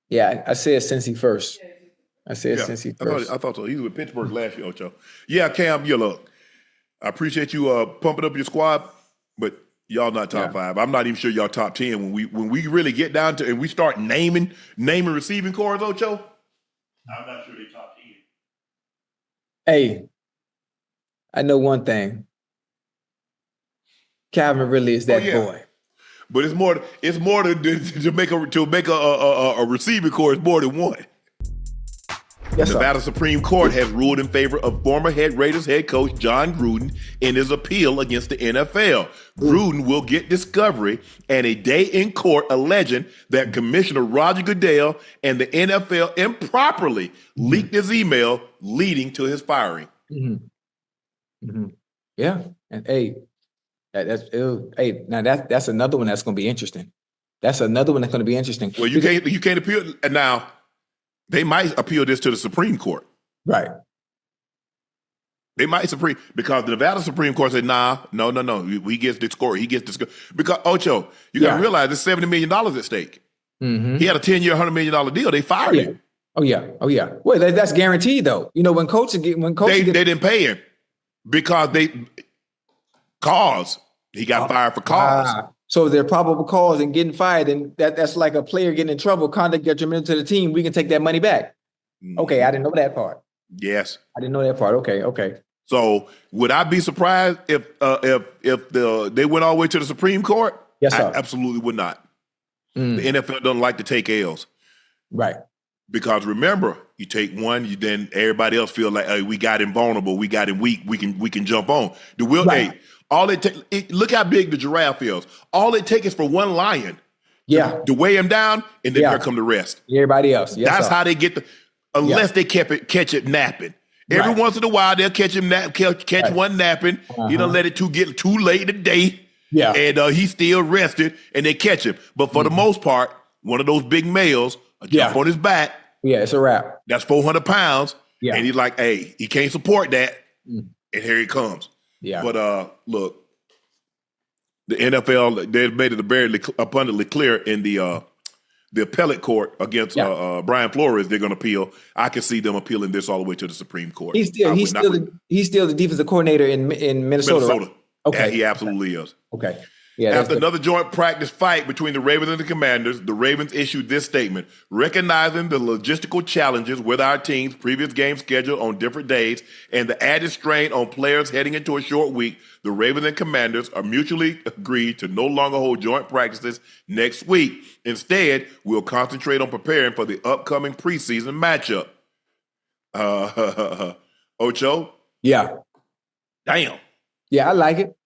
Yeah, I said Cincy first. Cincy first. I thought so. He was with Pittsburgh last year, Ocho. Yeah, Cam, look, I appreciate you pumping up your squad, but y'all not top 5. I'm not even sure y'all top 10. When we really get down to and we start naming receiving cores, Ocho, I'm not sure they top 10. Hey, I know one thing. Calvin really is that boy. But it's more to make a receiving core is more than one. Yes, Nevada Supreme Court has ruled in favor of former Raiders head coach John Gruden in his appeal against the NFL. Gruden will get discovery and a day in court alleging that Commissioner Roger Goodell and the NFL improperly leaked his email leading to his firing. Mm-hmm. Mm-hmm. Yeah, and that's another one that's going to be interesting. Well, you can't appeal now. They might appeal this to the Supreme Court. Right. They might because the Nevada Supreme Court said, no. He gets the score. Because, Ocho, you got to realize there's $70 million at stake. Mm-hmm. He had a 10-year, $100 million deal. They fired him. Oh, yeah. Well, that's guaranteed, though. When coaches they didn't pay him because he got fired for cause. So if they're probable cause and getting fired, then that's like a player getting in trouble, conduct detrimental to the team. We can take that money back. Mm-hmm. Okay, I didn't know that part. Yes, I didn't know that part. Okay. So would I be surprised if they went all the way to the Supreme Court? Yes, sir. I absolutely would not. The NFL doesn't like to take L's, right? Because remember, you take one, then everybody else feel like, hey, we got him vulnerable, we got him weak, we can jump on. All it take, look how big the giraffe is. All it takes is for one lion to weigh him down, and then here come the rest. Everybody else. Yes, that's how they get unless they catch it napping. Every once in a while, they'll catch him catch one napping. You don't let it get too late in the day. Yeah. And he's still rested, and they catch him. But for the most part, one of those big males jump on his back. Yeah, it's a wrap. That's 400 pounds. Yeah. And he's like, hey, he can't support that. And here he comes. Yeah. But look, the NFL, they made it very abundantly clear in the appellate court against Brian Flores. They're going to appeal. I can see them appealing this all the way to the Supreme Court. He's still the defensive coordinator in Minnesota. Right? Okay, yeah, he absolutely is. Okay. Yeah, after another joint practice fight between the Ravens and the Commanders, the Ravens issued this statement. Recognizing the logistical challenges with our team's previous game schedule on different days and the added strain on players heading into a short week, the Ravens and Commanders are mutually agreed to no longer hold joint practices next week. Instead, we'll concentrate on preparing for the upcoming preseason matchup. Ocho? Yeah. Damn. Yeah, I like it.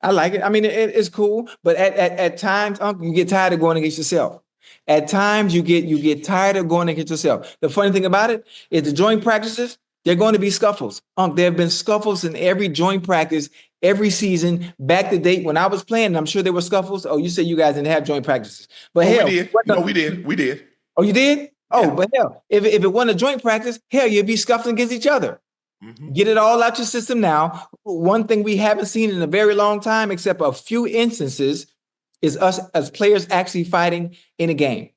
I mean, it's cool, but at times, Unc, you get tired of going against yourself. At times, you get tired of going against yourself. The funny thing about it is the joint practices, they're going to be scuffles. Unc, there have been scuffles in every joint practice, every season. Back to date, when I was playing, I'm sure there were scuffles. Oh, you said you guys didn't have joint practices. But we did. We did. Oh, you did? Oh, yeah. But hell, if it wasn't a joint practice, hell, you'd be scuffling against each other. Mm-hmm. Get it all out your system now. One thing we haven't seen in a very long time, except a few instances, is us as players actually fighting in a game.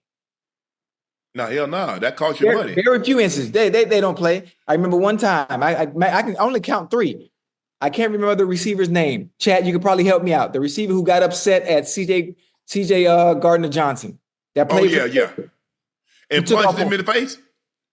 No, hell no. That costs you money. Very few instances. They don't play. I remember one time, I can only count 3. I can't remember the receiver's name. Chad, you could probably help me out. The receiver who got upset at CJ CJ Gardner Johnson. That Oh played. yeah. And punched him in the face.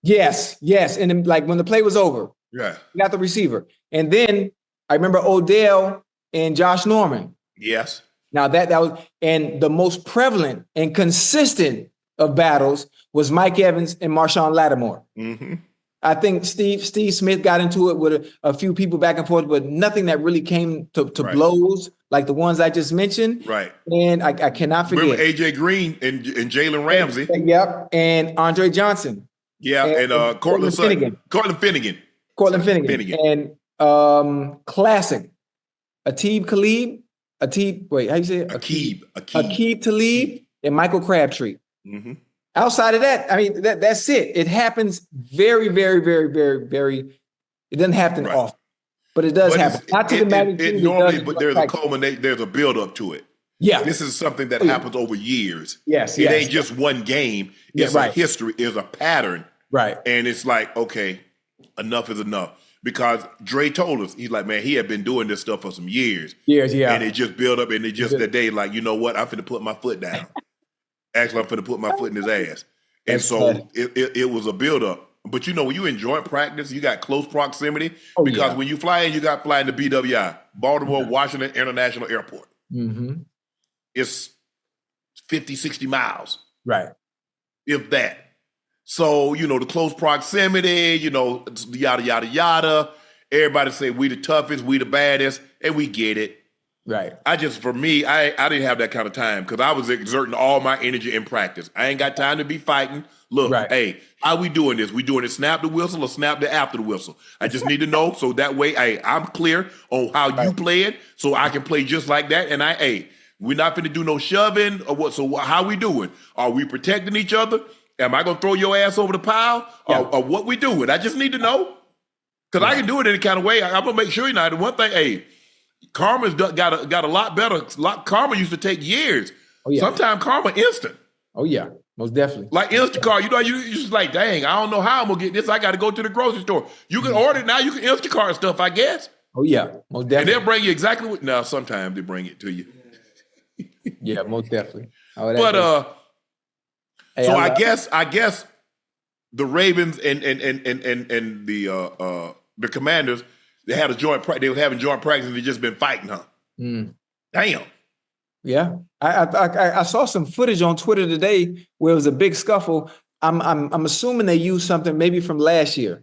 Yes. And then, like when the play was over, Yeah. he got the receiver, and then I remember Odell and Josh Norman. Yes. Now that was, and the most prevalent and consistent of battles was Mike Evans and Marshawn Lattimore. Mm-hmm. I think Steve Smith got into it with a few people back and forth, but nothing that really came to blows like the ones I just mentioned. Right. And I cannot forget. Remember AJ Green and Jalen Ramsey. Yep. And Andre Johnson. Yeah. And Cortland Finnegan. And classic. Aqib Talib. Wait, how you say it? Aqib Talib and Michael Crabtree. Mm-hmm. Outside of that, I mean, that's it. It happens very, very, very, very, very. It doesn't happen often, but it does happen. Not to the magnitude. It normally, but there's a culmination. There's a build up to it. Yeah, this is something that happens over years. Yes, it ain't just one game. It's a history. It's a pattern. Right, and it's like, okay, enough is enough. Because Dre told us, he's like, man, he had been doing this stuff for some years. Yeah. And it just built up, and it just that day, like, you know what? I'm finna put my foot down. Actually, I'm finna put my foot in his ass. And so it was a buildup. But you know, when you in joint practice, you got close proximity. Because when you fly in, you got to fly into BWI, Baltimore, Washington International Airport. Mm-hmm. It's 50, 60 miles. Right. If that. So, you know, the close proximity, you know, yada, yada, yada. Everybody say we the toughest, we the baddest, and we get it. Right. For me, I didn't have that kind of time because I was exerting all my energy in practice. I ain't got time to be fighting. Look, hey, how we doing this? We doing it snap the whistle or snap the after the whistle? I just need to know so that way, I'm clear on how you play it so I can play just like that. And we're not finna do no shoving or what. So how we doing? Are we protecting each other? Am I gonna throw your ass over the pile or what we doing? I just need to know because I can do it any kind of way. I'm gonna make sure you know. The one thing, karma's got a lot better. Karma used to take years. Oh, yeah. Sometimes karma instant. Oh yeah, most definitely. Like Instacart, you know, you just like, dang, I don't know how I'm gonna get this. I got to go to the grocery store. You can order it now. You can Instacart stuff, I guess. Oh yeah, most definitely. And they'll bring you exactly what. Now sometimes they bring it to you. Yeah, most definitely. So I guess the Ravens and the Commanders, they had a joint practice. They were having joint practice and they just been fighting, huh? Damn. Yeah, I saw some footage on Twitter today where it was a big scuffle. I'm assuming they used something maybe from last year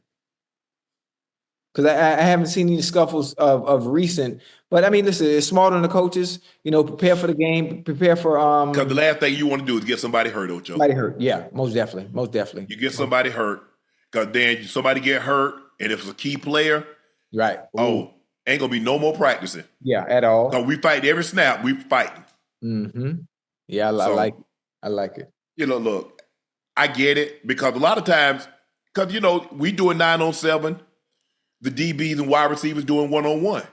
because I haven't seen any scuffles of recent. But I mean, listen, it's smart on the coaches. You know, prepare for the game, prepare for Because the last thing you want to do is get somebody hurt, Ocho. Somebody hurt, yeah, most definitely. You get somebody hurt because then somebody get hurt, and if it's a key player, right? Oh, ain't gonna be no more practicing. Yeah, at all. So we fight every snap. We fighting. Mm-hmm. Yeah, I like it. You know, look, I get it because a lot of times, because you know, we doing 9-on-7, the DBs and wide receivers doing 1-on-1.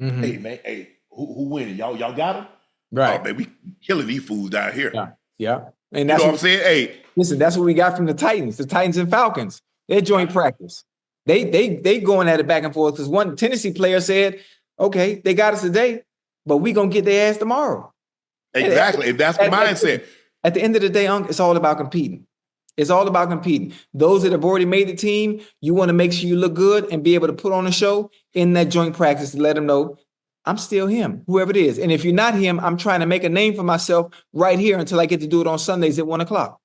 Mm-hmm. Hey man, who winning? Y'all got them? Right. Oh man, we killing these fools down here. Yeah. And that's what I'm saying. Hey, listen, that's what we got from the Titans and Falcons. They're joint practice. They going at it back and forth because one Tennessee player said, "Okay, they got us today, but we gonna get their ass tomorrow." Exactly, and that's the mindset. At the end of the day, Unc, it's all about competing. It's all about competing. Those that have already made the team, you want to make sure you look good and be able to put on a show in that joint practice to let them know, I'm still him, whoever it is. And if you're not him, I'm trying to make a name for myself right here until I get to do it on Sundays at 1:00.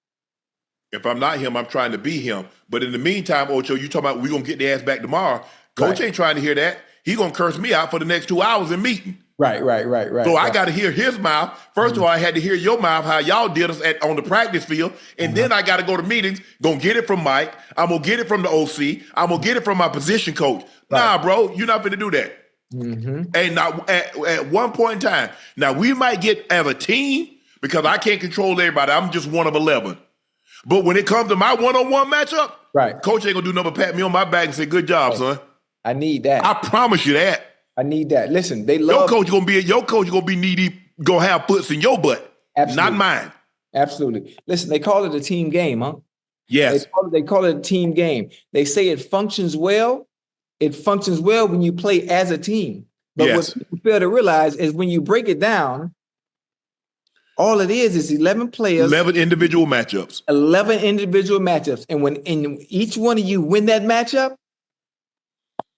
If I'm not him, I'm trying to be him. But in the meantime, Ocho, you talking about we're going to get the ass back tomorrow. Coach ain't trying to hear that. He going to curse me out for the next 2 hours in meeting. Right. So I got to hear his mouth. First of all, I had to hear your mouth, how y'all did us on the practice field. And then I got to go to meetings, going to get it from Mike. I'm going to get it from the OC. I'm going to get it from my position coach. Nah, bro, you're not going to do that. Mm-hmm. And now at one point in time, now we might get as a team because I can't control everybody. I'm just one of 11. But when it comes to my one-on-one matchup, coach ain't going to do nothing but pat me on my back and say, good job, son. I need that. I promise you that. I need that. Listen, they love your coach gonna be needy, gonna have foots in your butt. Absolutely. Not mine. Absolutely. Listen, they call it a team game, huh? Yes. They call it a team game. They say it functions well. It functions well when you play as a team. But what you fail to realize is when you break it down, All it is 11 players, 11 individual matchups. 11 individual matchups. And when each one of you win that matchup,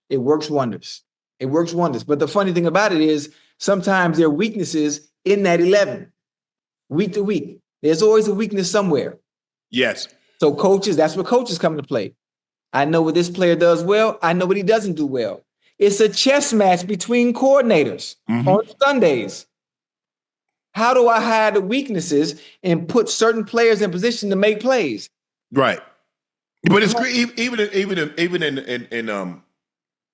it works wonders. It works wonders. But the funny thing about it is sometimes there are weaknesses in that 11, week to week. There's always a weakness somewhere. Yes. So coaches, that's where coaches come into play. I know what this player does well. I know what he doesn't do well. It's a chess match between coordinators on Sundays. How do I hide the weaknesses and put certain players in position to make plays? Right. But it's even in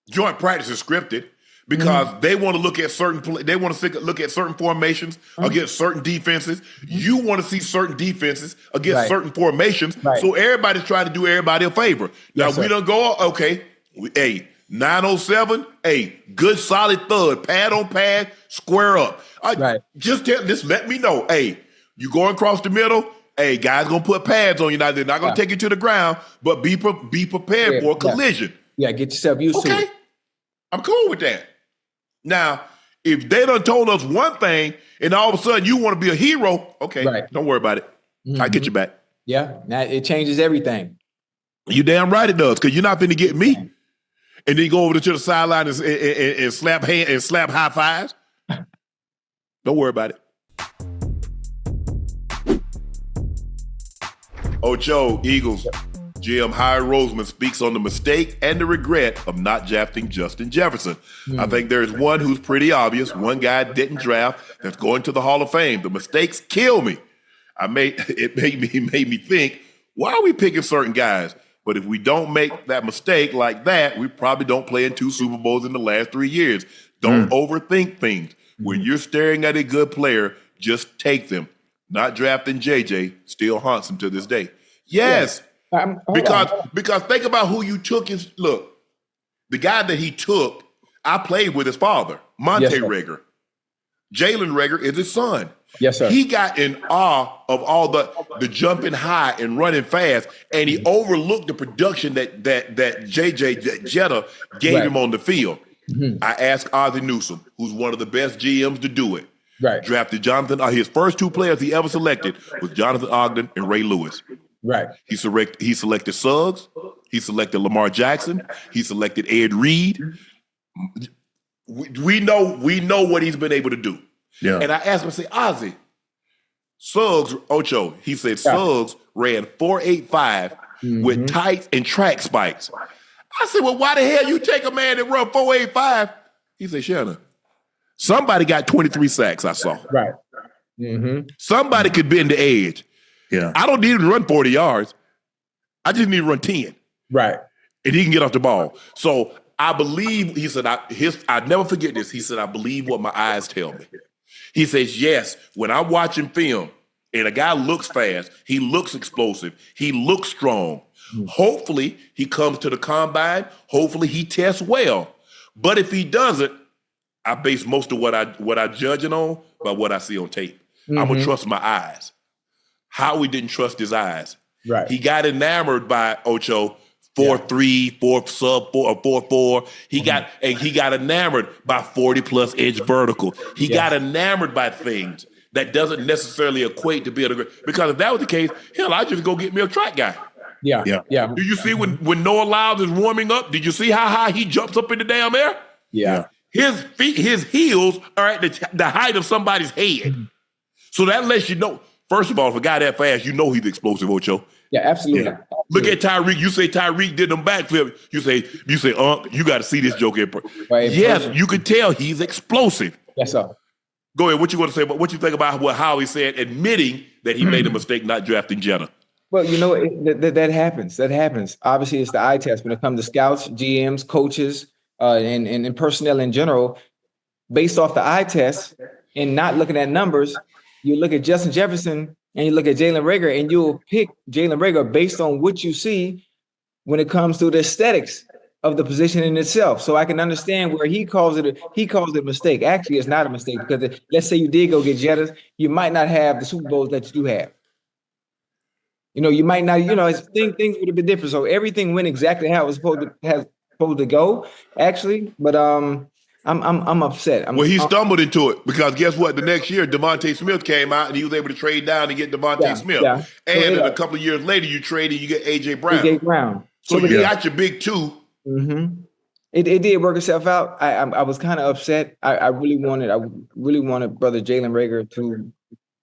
joint practice is scripted because they want to look at certain formations against certain defenses. You want to see certain defenses against certain formations. Right. So everybody's trying to do everybody a favor. Now we don't go, okay, 907, good solid thud, pad on pad, square up. Just let me know. You going across the middle, guys gonna put pads on you now. They're not gonna take you to the ground, but be prepared for a collision. Yeah, get yourself used to it. I'm cool with that. Now, if they done told us one thing and all of a sudden you want to be a hero, don't worry about it. I'll get you back. Yeah, now it changes everything. You damn right it does, because you're not finna get me. And then go over to the sideline and slap high fives. Don't worry about it. Ocho, Eagles. GM Heyward Roseman speaks on the mistake and the regret of not drafting Justin Jefferson. I think there's one who's pretty obvious. One guy didn't draft that's going to the Hall of Fame. The mistakes kill me. It made me think, why are we picking certain guys? But if we don't make that mistake like that, we probably don't play in 2 Super Bowls in the last 3 years. Don't overthink things. When you're staring at a good player, just take them. Not drafting JJ still haunts him to this day. Yes. Because think about who you took. The guy that he took, I played with his father, Monte Reagor. Jalen Reagor is his son. Yes, sir. He got in awe of all the jumping high and running fast, and he overlooked the production that JJ Jetta gave him on the field. I asked Ozzie Newsome, who's one of the best GMs to do it. Drafted Jonathan. His first 2 players he ever selected was Jonathan Ogden and Ray Lewis. He selected Suggs. He selected Lamar Jackson. He selected Ed Reed. We know what he's been able to do. Yeah. And I asked him, I said, Ozzie, Suggs, Ocho, he said Suggs ran 4.85 with tights and track spikes. I said, well, why the hell you take a man that run 4.85? He said, Shannon, somebody got 23 sacks, I saw. Somebody could bend the edge. Yeah. I don't need to run 40 yards. I just need to run 10. And he can get off the ball. So I believe, he said, I'd never forget this. He said, I believe what my eyes tell me. He says, yes, when I'm watching film and a guy looks fast, he looks explosive, he looks strong. Hopefully he comes to the combine. Hopefully he tests well. But if he doesn't, I base most of what I judging on by what I see on tape. I'm gonna trust my eyes. Howie didn't trust his eyes. He got enamored by Ocho 4.3, 4 sub 4 or 4.4. He got enamored by 40+ inch vertical. He got enamored by things that doesn't necessarily equate to being a great. Because if that was the case, hell, I just go get me a track guy. Do you see when Noah Lyles is warming up? Did you see how high he jumps up in the damn air? His feet, his heels are at the height of somebody's head. So that lets you know. First of all, if a guy that fast, you know he's explosive, Ocho. Absolutely. Look at Tyreek. You say Tyreek did them backflip. You say, Unc, you got to see this joke here. Yes, you can tell he's explosive. Yes, sir. Go ahead. What you want to say? But what you think about what Howie said, admitting that he made a mistake not drafting Jetta? Well, you know, that happens. That happens. Obviously, it's the eye test when it comes to scouts, GMs, coaches, and personnel in general. Based off the eye test and not looking at numbers, you look at Justin Jefferson and you look at Jalen Reagor, and you'll pick Jalen Reagor based on what you see when it comes to the aesthetics of the position in itself. So I can understand where he calls it a mistake. Actually, it's not a mistake because let's say you did go get Jetta, you might not have the Super Bowls that you do have. You know, you might not, things would have been different. So everything went exactly how it was supposed to go, actually. But I'm upset. Well, he stumbled into it because guess what? The next year, Devontae Smith came out and he was able to trade down and get Devontae Smith. Yeah. And then a couple of years later, you trade and you get A.J. Brown. A.J. Brown. So you got your big two. Mm-hmm. It did work itself out. I was kind of upset. I really wanted brother Jalen Reagor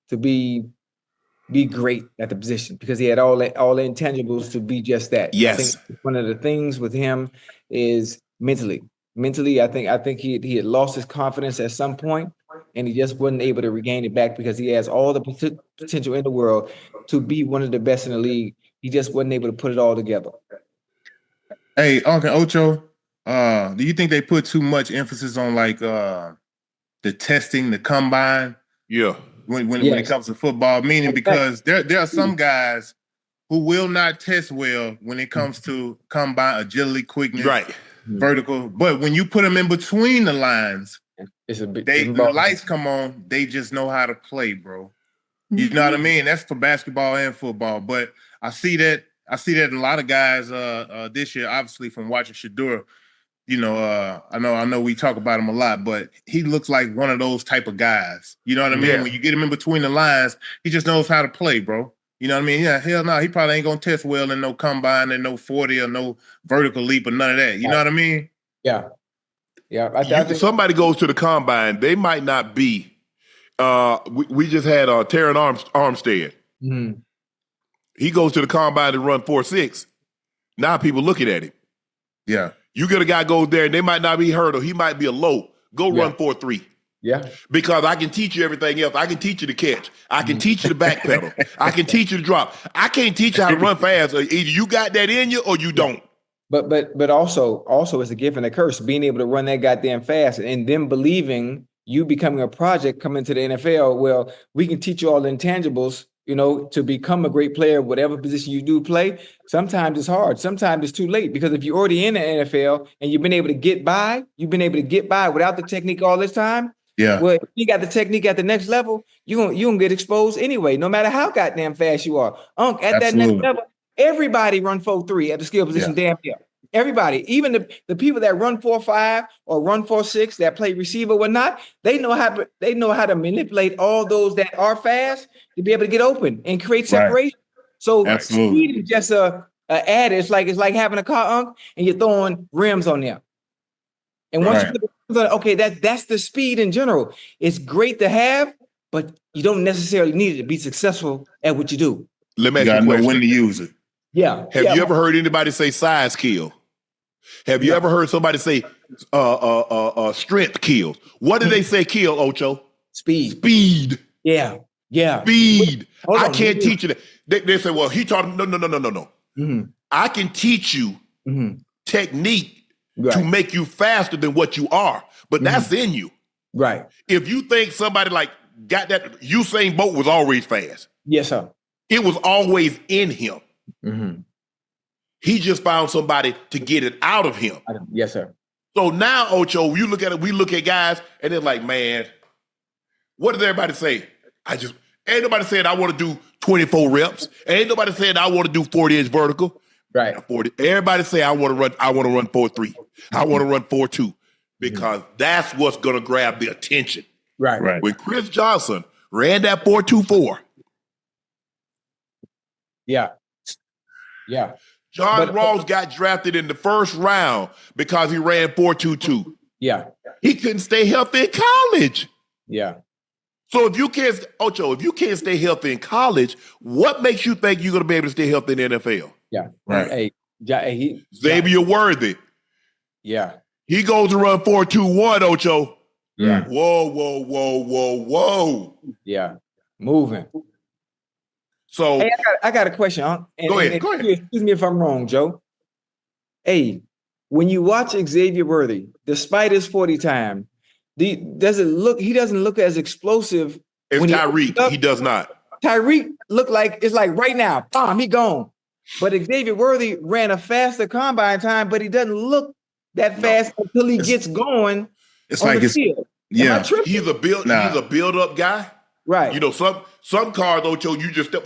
to be great at the position because he had all the intangibles to be just that. Yes. I think one of the things with him is mentally. Mentally, I think he had lost his confidence at some point, and he just wasn't able to regain it back because he has all the potential in the world to be one of the best in the league. He just wasn't able to put it all together. Hey, Unc and Ocho, do you think they put too much emphasis on like the testing, the combine? Yeah. When it comes to football, meaning because there are some guys who will not test well when it comes to combine agility, quickness, vertical. But when you put them in between the lines, the lights come on. They just know how to play, bro. You know what I mean? That's for basketball and football. But I see that in a lot of guys this year, obviously from watching Shedeur. You know, I know we talk about him a lot, but he looks like one of those type of guys. You know what I mean? Yeah. When you get him in between the lines, he just knows how to play, bro. You know what I mean? Yeah, hell no, he probably ain't gonna test well in no combine and no 40 or no vertical leap or none of that. You know what I mean? Yeah. Yeah. I think somebody goes to the combine, they might not be. We just had Terran Armstead. Mm-hmm. He goes to the combine and run 4.6. Now people looking at him. Yeah. You get a guy goes there and they might not be hurdle. He might be a low. Go run 4.3. Yeah. Because I can teach you everything else. I can teach you to catch. I can teach you to backpedal. I can teach you to drop. I can't teach you how to run fast. Either you got that in you or you don't. But also it's a gift and a curse being able to run that goddamn fast and then believing you becoming a project coming to the NFL. Well, we can teach you all the intangibles, you know, to become a great player, whatever position you do play. Sometimes it's hard. Sometimes it's too late because if you're already in the NFL and you've been able to get by without the technique all this time. Yeah. Well, if you got the technique at the next level, you gonna get exposed anyway, no matter how goddamn fast you are. Unc, at that next level, everybody run 4.3 at the skill position, damn near. Everybody, even the people that run 4.5 or run 4.6 that play receiver or not, they know how to manipulate all those that are fast to be able to get open and create separation. Right. So speed is just a add. It's like having a car, Unc, and you're throwing rims on there. And once you put the rims on, okay, that's the speed in general. It's great to have, but you don't necessarily need it to be successful at what you do. Let me ask you a question. Know when to use it. Yeah. Have you ever heard anybody say size kill? Have you ever heard somebody say strength kills? What did they say kill, Ocho? Speed. Yeah. Speed. I can't teach you that. They say, well, he taught him. No. Mm-hmm. I can teach you technique to make you faster than what you are, but that's in you. Right. If you think somebody like got that, Usain Bolt was always fast. Yes, sir. It was always in him. Mm-hmm. He just found somebody to get it out of him. Yes, sir. So now, Ocho, you look at it, we look at guys, and they're like, man, what does everybody say? Ain't nobody saying I want to do 24 reps. Ain't nobody saying I want to do 40-inch vertical. Right. 40. Everybody say I want to run 4.3. I want to run 4.2 because that's what's going to grab the attention. Right. When Chris Johnson ran that 4.24. Yeah. John Rawls got drafted in the first round because he ran 4.22. Yeah. He couldn't stay healthy in college. Yeah. So if you can't stay healthy in college, what makes you think you're going to be able to stay healthy in the NFL? Yeah. Right. Xavier Worthy. Yeah. He goes to run 4.21, Ocho. Yeah. Whoa. Yeah. Moving. So hey, I got a question, Unc. Go ahead. Excuse me if I'm wrong, Joe. Hey, when you watch Xavier Worthy, despite his 40 time, he doesn't look as explosive as Tyreek. He does not. Tyreek look like it's like right now, he gone. But Xavier Worthy ran a faster combine time, but he doesn't look that fast until he gets going. It's like it's field. Yeah. He's a build-up guy. Right. You know, some cars, Ocho, you just step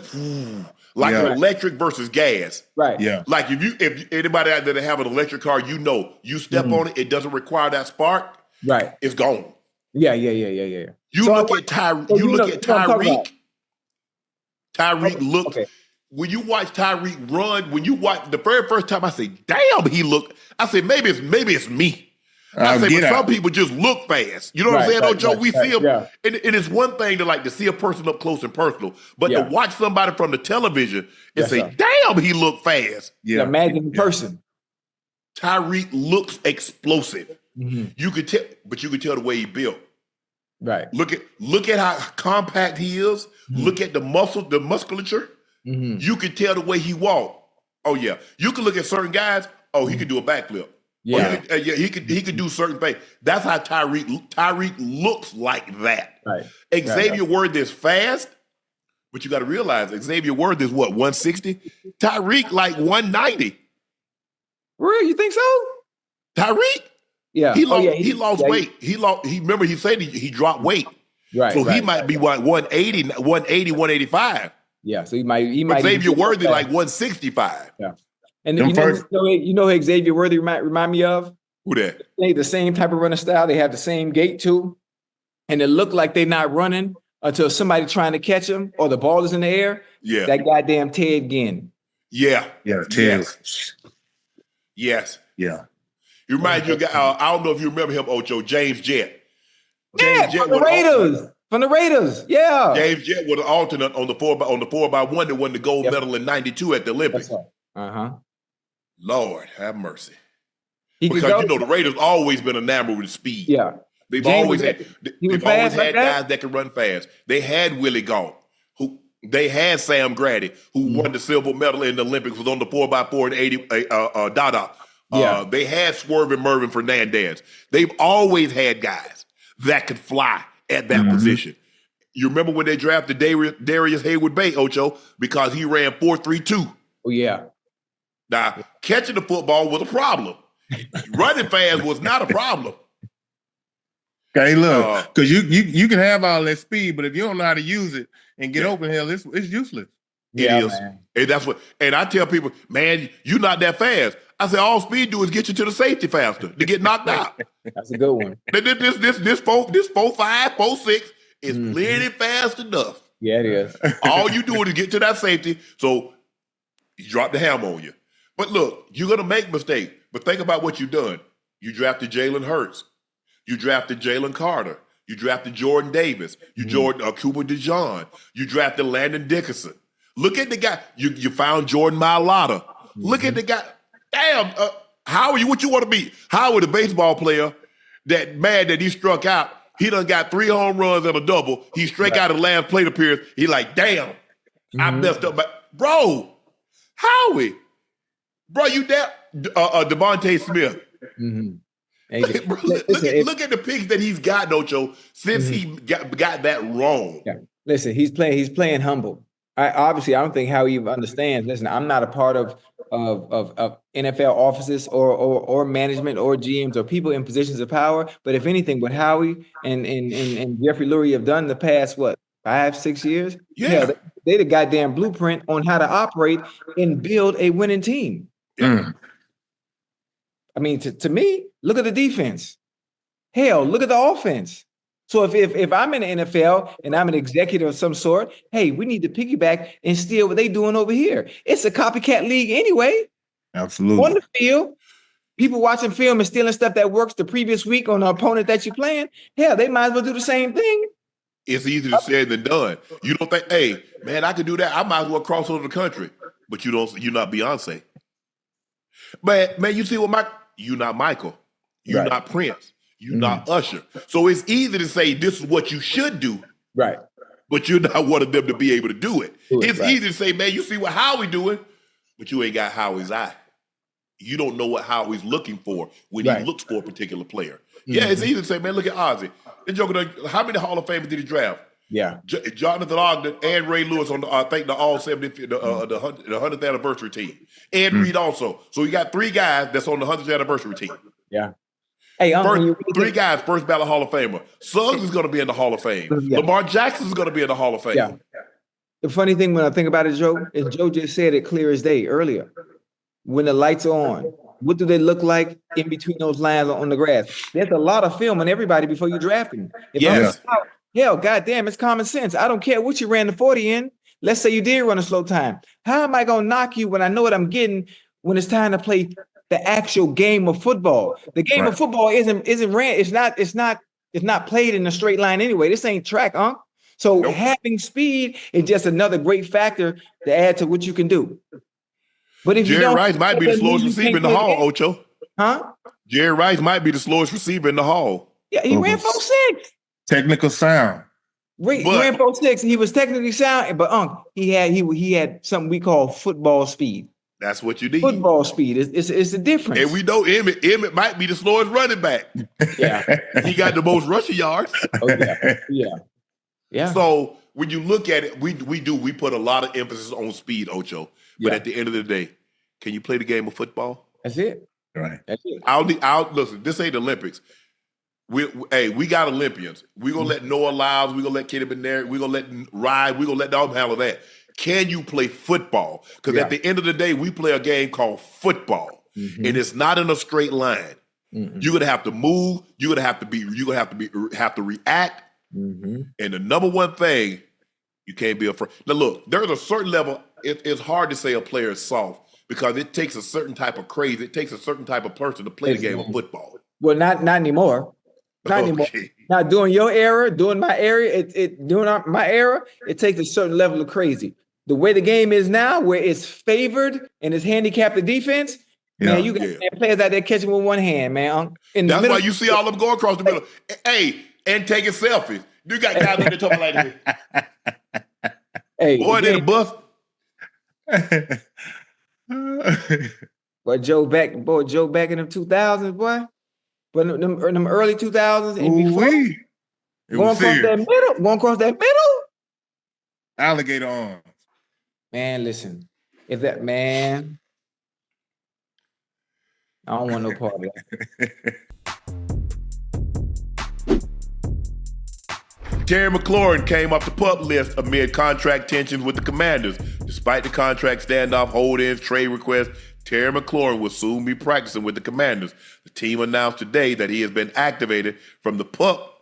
like an electric versus gas. Right. Yeah. Like if anybody out there that have an electric car, you know, you step on it, it doesn't require that spark. Right. It's gone. Yeah. You So look at Tyreek. Tyreek looks. Okay. When you watch Tyreek run, when you watch the very first time, I say, "Damn, he looked." I say, "Maybe it's me." I say, but some people just look fast. You know what I'm saying, Ocho? We see them, and it's one thing to see a person up close and personal, but to watch somebody from the television and say, "Damn, he looked fast." Yeah, imagine in person. Tyreek looks explosive. Mm-hmm. You could tell, but you could tell the way he built. Right. Look at how compact he is. Mm-hmm. Look at the musculature. Mm-hmm. You could tell the way he walked. Oh yeah, you can look at certain guys. Oh, he could do a backflip. Yeah, he could do certain things. That's how Tyreek looks like that. Right. Xavier Worthy is fast, but you got to realize Xavier Worthy is what, 160? Tyreek like 190. Really, you think so? Tyreek? Yeah. He lost weight. Remember he said he dropped weight. Right. So he might be what, 180, 185. Yeah. So he might. Xavier Worthy like 165. Yeah. And you know who Xavier Worthy remind me of? Who that? They the same type of running style. They have the same gait too, and it look like they're not running until somebody trying to catch them or the ball is in the air. Yeah. That goddamn Ted Ginn. Yeah. Yeah. Ted. Yes. Yeah. You remind you of I don't know if you remember him, Ocho, James Jett. From the Raiders. From the Raiders. Yeah. James Jett was an alternate on the 4x1 that won the gold medal in '92 at the Olympics. That's right. Lord have mercy. Because the Raiders always been enamored with speed. Yeah. They've always had guys that can run fast. They had Willie Gault, they had Sam Grady, who won the silver medal in the Olympics, was on the 4x4 in 80 Dada. They had Swerving Mervin Fernandez. They've always had guys that could fly at that position. You remember when they drafted Darius Heyward Bay, Ocho, because he ran 4.32. Oh, yeah. Now, catching the football was a problem. Running fast was not a problem. Okay, look, because you can have all that speed, but if you don't know how to use it and get open here, it's useless. It is. Man. And that's what. And I tell people, man, you're not that fast. I say all speed do is get you to the safety faster to get knocked out. That's a good one. This 4.5, 4.6 is plenty fast enough. Yeah, it is. All you do is get to that safety, so you drop the hammer on you. But look, you're gonna make mistakes. But think about what you've done. You drafted Jalen Hurts. You drafted Jalen Carter. You drafted Jordan Davis. You drafted Cooper DeJean. You drafted Landon Dickerson. Look at the guy. You found Jordan Mailata. Look at the guy. Damn, Howard, what you want to be? Howard, a baseball player that mad that he struck out. He done got 3 home runs and a double. He struck out the last plate appearance. He like, damn, I messed up. Bro, Howie, bro, you that Devontae Smith. Look at the picks that he's gotten, Ocho, since he got that wrong. Yeah. Listen, he's playing humble. I don't think how he even understands. Listen, I'm not a part of NFL offices or management or GMs or people in positions of power. But if anything, what Howie and Jeffrey Lurie have done the past 5-6 years, they the goddamn blueprint on how to operate and build a winning team. Yeah. I mean, to me, look at the defense. Hell, look at the offense. So if I'm in the NFL and I'm an executive of some sort, hey, we need to piggyback and steal what they doing over here. It's a copycat league anyway. Absolutely. On the field, people watching film and stealing stuff that works the previous week on the opponent that you're playing. Hell, they might as well do the same thing. It's easier said than done. You don't think, hey, man, I could do that. I might as well cross over the country. But you're not Beyonce. But man, you see what you're not Michael. You're not Prince. You're not Usher. So it's easy to say this is what you should do. Right. But you're not one of them to be able to do it. It's easy to say, man, you see what Howie doing, but you ain't got Howie's eye. You don't know what Howie's looking for when he looks for a particular player. Yeah, it's easy to say, man, look at Ozzie. How many Hall of Famers did he draft? Yeah. Jonathan Ogden and Ray Lewis on the all 70, the 100th anniversary team. Ed Reed also. So you got 3 guys that's on the 100th anniversary team. Yeah. Hey, 3 guys, first ballot Hall of Famer. Suggs is going to be in the Hall of Fame. Yeah. Lamar Jackson is going to be in the Hall of Fame. Yeah. The funny thing when I think about it, Joe, is Joe just said it clear as day earlier. When the lights are on, What do they look like in between those lines on the grass? There's a lot of film on everybody before you draft them. Yes. Hell, goddamn, it's common sense. I don't care what you ran the 40 in. Let's say you did run a slow time. How am I gonna knock you when I know what I'm getting when it's time to play the actual game of football? The game of football isn't ran. It's not played in a straight line anyway. This ain't track, Unc. So having speed is just another great factor to add to what you can do. But if Jerry Rice might be the slowest receiver in the hall, Ocho. Huh? Jerry Rice might be the slowest receiver in the hall. Yeah, he ran 4.6. Technical sound. He ran 4.6. He was technically sound, but he had something we call football speed. That's what you need. Football speed is the difference. And we know Emmett might be the slowest running back. Yeah. He got the most rushing yards. Oh, yeah. So when you look at it, we put a lot of emphasis on speed, Ocho. But at the end of the day, can you play the game of football? That's it. Right. That's it. Listen, this ain't the Olympics. We got Olympians. We're gonna let Noah Lyles, we're gonna let Kenny Bennett, we're gonna let Ryan, we're gonna let them handle that. Can you play football? Because at the end of the day, we play a game called football. And it's not in a straight line. You're gonna have to move, you're gonna have to react. And the number one thing, you can't be afraid. Now look, there's a certain level, it's hard to say a player is soft because it takes a certain type of craze, it takes a certain type of person to play the game of football. Well, not anymore. Not anymore. Now, during your era, during my era, my era, it takes a certain level of crazy. The way the game is now, where it's favored and it's handicapped the defense, man, you got players out there catching with one hand, man. That's why you see all of them go across the middle. Hey, and taking selfies. You got guys in there talking like this. Hey, boy, they the bus. Joe back in them 2000s, boy. But them early 2000s and before, going across that middle, alligator arms. Man, listen, if that man, I don't want no part of that. Terry McLaurin came off the PUP list amid contract tensions with the Commanders. Despite the contract standoff, hold-ins, trade requests, Terry McLaurin will soon be practicing with the Commanders. The team announced today that he has been activated from the PUP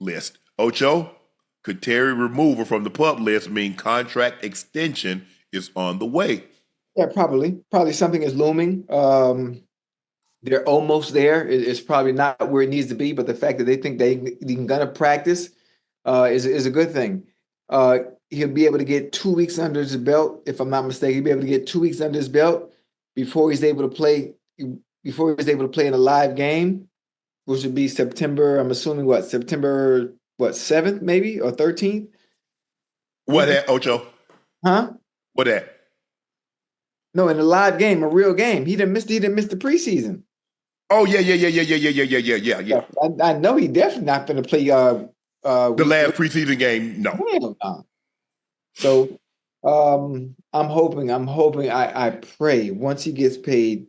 list. Ocho, could Terry removal from the PUP list mean contract extension is on the way? Yeah, probably. Probably something is looming. They're almost there. It's probably not where it needs to be, but the fact that they think they're gonna practice is a good thing. He'll be able to get 2 weeks under his belt, if I'm not mistaken. He'll be able to get 2 weeks under his belt before he's able to play. Before he's able to play in a live game, which would be September. I'm assuming September 7th maybe or 13th. What that, Ocho? Huh? What that? No, in a live game, a real game. He didn't miss the preseason. Oh yeah. I know he definitely not going to play. The last preseason game, no. Hell no. So I'm hoping. I pray once he gets paid,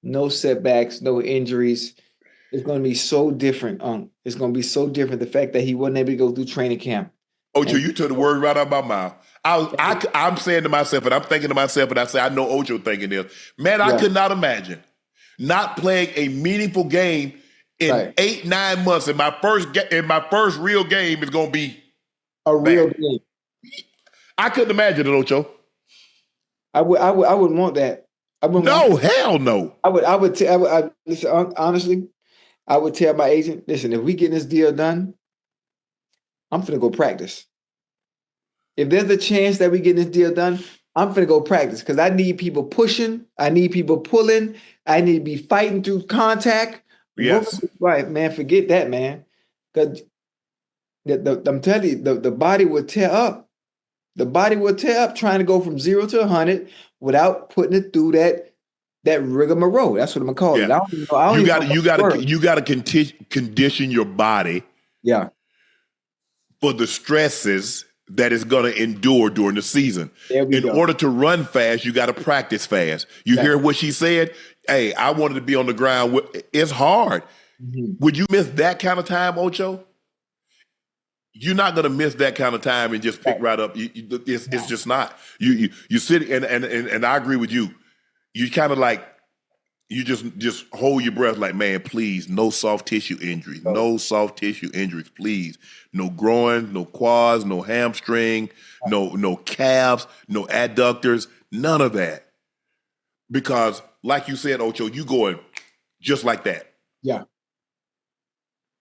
no setbacks, no injuries. It's going to be so different. It's going to be so different. The fact that he wasn't able to go through training camp. Ocho, you took the word right out of my mouth. I'm saying to myself, and I'm thinking to myself, and I say, I know Ocho thinking this. Man, I could not imagine not playing a meaningful game in 8-9 months. And my first real game is going to be a real game. I couldn't imagine it, Ocho. I wouldn't want that. Hell no. Listen, honestly, I would tell my agent, listen, if we get this deal done, I'm finna go practice. If there's a chance that we get this deal done, I'm finna go practice because I need people pushing. I need people pulling. I need to be fighting through contact. Yes. Right, man. Forget that, man. Because I'm telling you, the body will tear up. The body will tear up trying to go from 0 to 100 without putting it through that rigmarole. That's what I'm gonna call it. You got to condition your body. Yeah. For the stresses that it's going to endure during the season. In order to run fast, you got to practice fast. You hear what she said? Hey, I wanted to be on the ground. It's hard. Mm-hmm. Would you miss that kind of time, Ocho? You're not going to miss that kind of time and just pick right up. It's just not. You sit and I agree with you. You kind of like You just hold your breath like, man, please, no soft tissue injuries. Oh. No soft tissue injuries, please. No groin, no quads, no hamstring, no calves, no adductors, none of that. Because, like you said, Ocho, you going just like that. Yeah.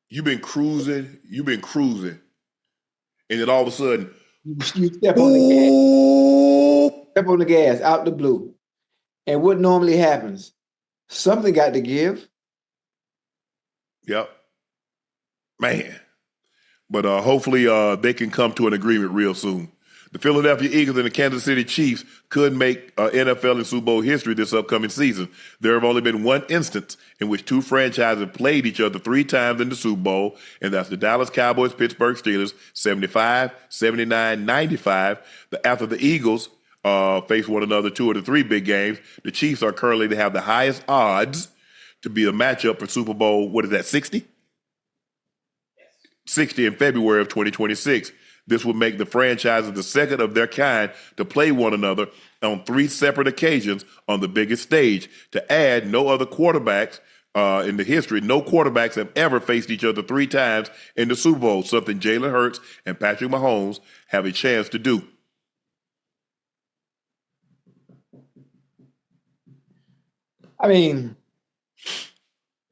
You've been cruising, and then all of a sudden, You step on the gas. Step on the gas, out the blue. And what normally happens? Something got to give. Yep. Man. But hopefully they can come to an agreement real soon. The Philadelphia Eagles and the Kansas City Chiefs could make NFL and Super Bowl history this upcoming season. There have only been one instance in which two franchises played each other 3 times in the Super Bowl, and that's the Dallas Cowboys, Pittsburgh Steelers, 75, 79, 95. After the Eagles face one another 2 of the 3 big games, the Chiefs are currently to have the highest odds to be a matchup for Super Bowl, 60? 60 in February of 2026. This would make the franchises the second of their kind to play one another on 3 separate occasions on the biggest stage. To add, no other quarterbacks in the history, no quarterbacks have ever faced each other 3 times in the Super Bowl, something Jalen Hurts and Patrick Mahomes have a chance to do. I mean,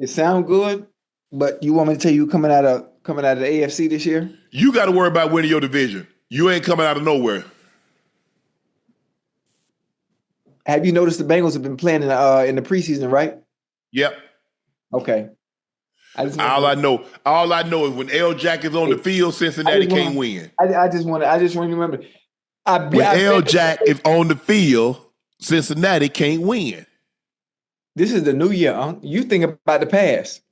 it sounds good, but you want me to tell you coming out of the AFC this year? You got to worry about winning your division. You ain't coming out of nowhere. Have you noticed the Bengals have been playing in the preseason, right? Yep. Okay. All I know is when L. Jack is on the field, Cincinnati can't win. I just want to remember. When L. Jack is on the field, Cincinnati can't win. This is the new year, Unc. You think about the past.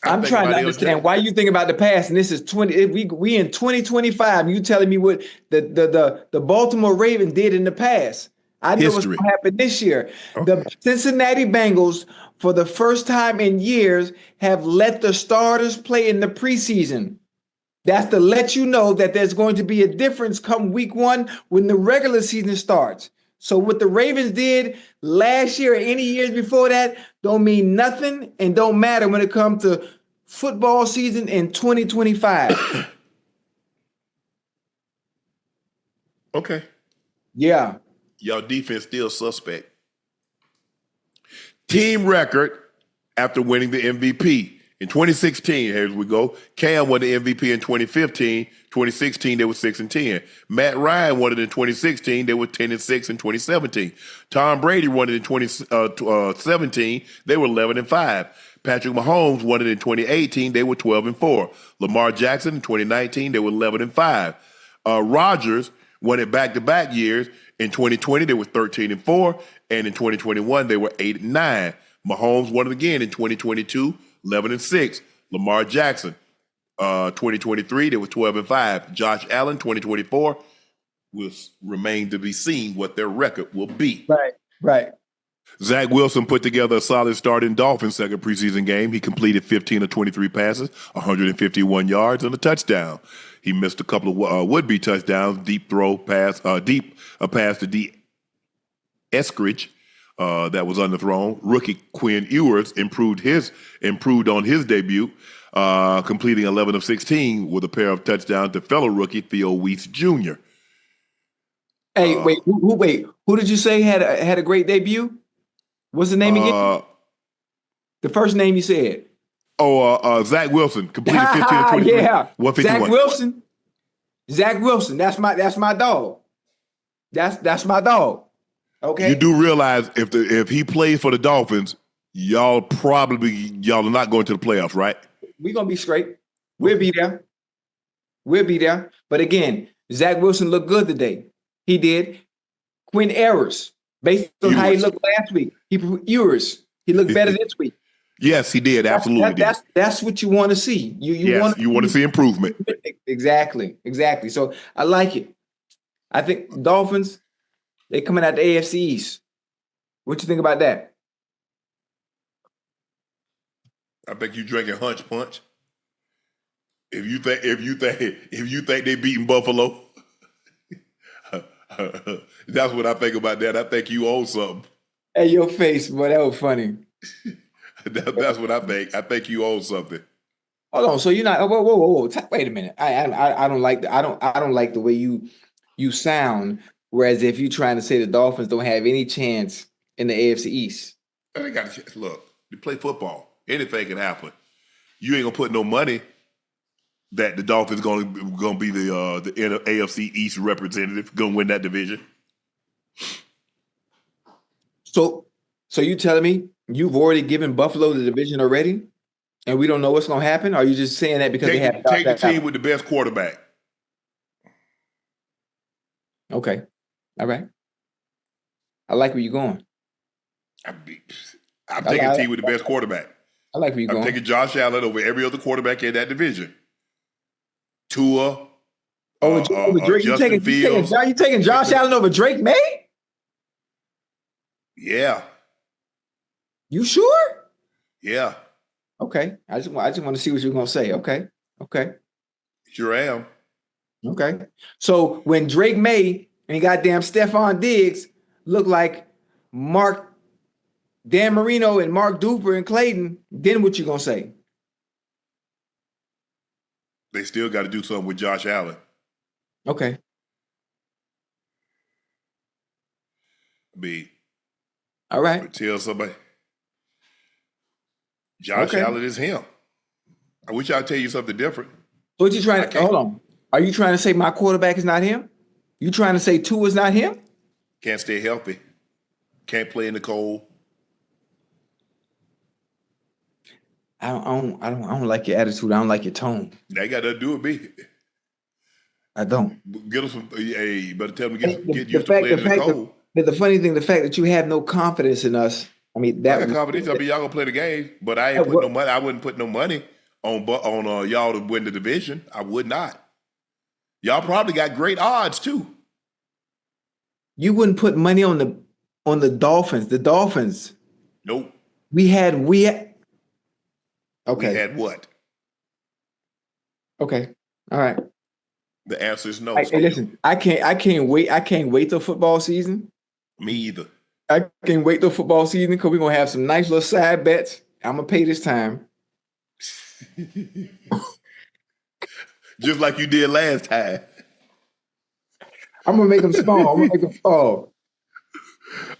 I'm trying to understand why you think about the past, and this is we in 2025. You telling me what the Baltimore Ravens did in the past? I know what's going to happen this year. Okay. The Cincinnati Bengals, for the first time in years, have let the starters play in the preseason. That's to let you know that there's going to be a difference come week 1 when the regular season starts. So what the Ravens did last year or any years before that don't mean nothing and don't matter when it comes to football season in 2025. Okay. Yeah. Y'all defense still suspect. Team record after winning the MVP. In 2016, here we go. Cam won the MVP in 2015. 2016, they were 6-10. Matt Ryan won it in 2016. They were 10-6 in 2017. Tom Brady won it in 2017. They were 11-5. Patrick Mahomes won it in 2018. They were 12-4. Lamar Jackson in 2019. They were 11-5. Rodgers won it back-to-back years. In 2020, they were 13-4. And in 2021, they were 8-9. Mahomes won it again in 2022. 11-6. Lamar Jackson, 2023, they were 12-5. Josh Allen, 2024, will remain to be seen what their record will be. Right. Zach Wilson put together a solid start in Dolphins' second preseason game. He completed 15 of 23 passes, 151 yards, and a touchdown. He missed a couple of would-be touchdowns, a pass to D. Eskridge. That was underthrown. Rookie Quinn Ewers improved on his debut, completing 11 of 16 with a pair of touchdowns to fellow rookie Theo Weiss Jr. Hey, who did you say had a great debut? What's the name again? The first name you said. Zach Wilson completed 15 of 23. Yeah, 151. Zach Wilson. That's my dog. That's my dog. Okay. You do realize if he plays for the Dolphins, y'all are not going to the playoffs, right? We're gonna be straight. We'll be there. But again, Zach Wilson looked good today. He did. Quinn Ewers, based on how he looked last week. He looked better this week. Yes, he did. Absolutely. That's what you want to see. You want to see improvement. Exactly. So I like it. I think Dolphins. They coming out the AFC East. What you think about that? I think you drinking hunch punch. If you think they beating Buffalo, that's what I think about that. I think you own something. Hey, your face, boy, that was funny. That's what I think. I think you own something. Hold on. So you're not. Whoa. Wait a minute. I don't like. I don't like the way you sound. Whereas if you're trying to say the Dolphins don't have any chance in the AFC East, They got a chance. Look, you play football. Anything can happen. You ain't gonna put no money that the Dolphins gonna be the AFC East representative, gonna win that division. So you telling me you've already given Buffalo the division already, and we don't know what's gonna happen? Or are you just saying that because take the team with the best quarterback? Okay, all right. I like where you're going. I'm taking a team with the best quarterback. I like where you're going. I'm taking Josh Allen over every other quarterback in that division. Tua. Over Drake. You taking Josh Allen over Drake May? Yeah. You sure? Yeah. Okay. I just want to see what you're gonna say. Okay. Sure am. Okay. So when Drake May and goddamn Stephon Diggs look like Dan Marino and Mark Duper and Clayton, then what you gonna say? They still got to do something with Josh Allen. Okay. All right. Tell somebody. Josh Allen is him. I wish I'd tell you something different. What you trying to hold on? Are you trying to say my quarterback is not him? You trying to say Tua is not him? Can't stay healthy. Can't play in the cold. I don't like your attitude. I don't like your tone. That got nothing to do with me. I don't. Get us some. Hey, you better tell them get used to playing in the cold. The funny thing, the fact that you have no confidence in us. I mean, that. I got confidence. I mean, y'all gonna play the game, but I ain't putting no money. I wouldn't put no money on y'all to win the division. I would not. Y'all probably got great odds too. You wouldn't put money on the Dolphins. The Dolphins. Nope. We had. Okay. We had what? Okay. All right. The answer is no. Hey, listen, I can't wait. I can't wait till football season. Me either. I can't wait till football season because we're gonna have some nice little side bets. I'm gonna pay this time. Just like you did last time. I'm gonna make them small.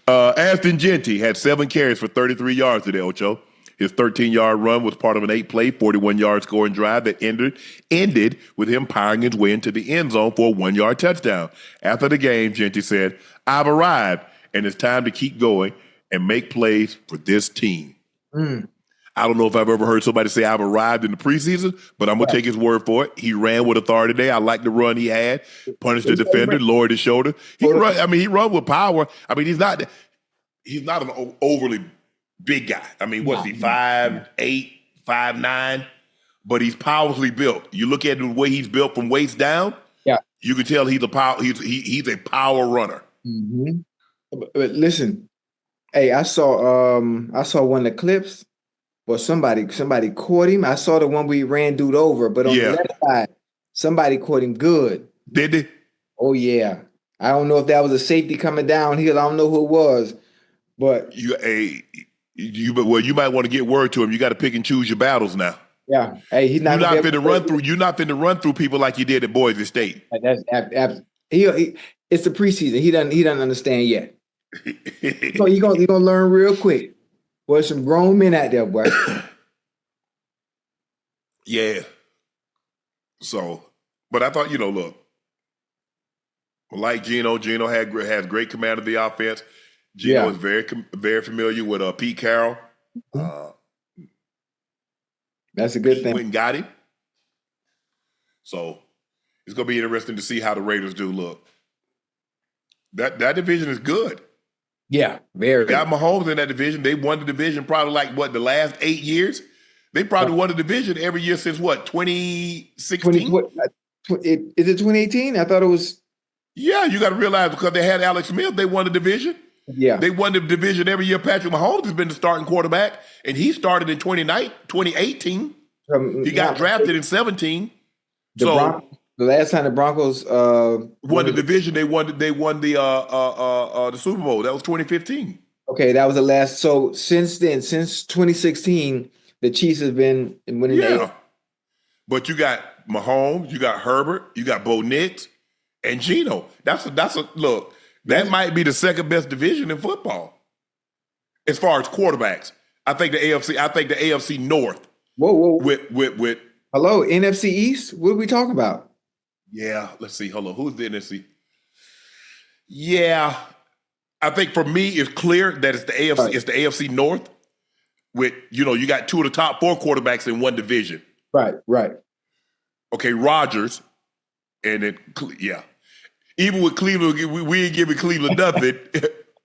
Aston Genty had 7 carries for 33 yards today, Ocho. His 13-yard run was part of an 8-play, 41-yard scoring drive that ended with him powering his way into the end zone for a 1-yard touchdown. After the game, Genty said, "I've arrived, and it's time to keep going and make plays for this team." I don't know if I've ever heard somebody say I've arrived in the preseason, but I'm going to take his word for it. He ran with authority today. I like the run he had. Punished the defender, lowered his shoulder. He run with power. I mean, he's not an overly big guy. I mean, what's he, 5'8", 5'9", but he's powerfully built. You look at the way he's built from waist down, you can tell he's a power runner. Mm-hmm. But listen, hey, I saw one of the clips where somebody caught him. I saw the one where he ran dude over, but on the left side, somebody caught him good. Did they? Oh yeah. I don't know if that was a safety coming downhill. I don't know who it was, but you might want to get word to him. You got to pick and choose your battles now. Yeah. Hey, he's not. You're not finna run through people like you did at Boise State. That's it's the preseason. He doesn't understand yet. So he gonna learn real quick. Boy, there's some grown men out there, boy. Yeah. So, but I thought, look, like Geno has great command of the offense. Geno is very, very familiar with Pete Carroll. That's a good thing. Went and got him. So it's going to be interesting to see how the Raiders do look. That division is good. Yeah, very. Got Mahomes in that division. They won the division probably the last 8 years. They probably won the division every year since 2016? Is it 2018? I thought it was. Yeah, you got to realize because they had Alex Smith, they won the division. Yeah. They won the division every year. Patrick Mahomes has been the starting quarterback, and he started in 2018. He got drafted in 2017. The last time the Broncos won the division, they won the Super Bowl. That was 2015. Okay, that was the last. So since then, since 2016, the Chiefs have been winning. Yeah. But you got Mahomes, you got Herbert, you got Bo Nix, and Geno. That's a look. That might be the second best division in football as far as quarterbacks. I think the AFC North. Whoa. With hello, NFC East. What are we talking about? Yeah, let's see. Hold on. Who's the NFC? Yeah. I think for me, it's clear that it's the AFC. Right. It's the AFC North. With you got two of the top four quarterbacks in one division. Right. Okay, Rodgers, and then even with Cleveland, we ain't giving Cleveland nothing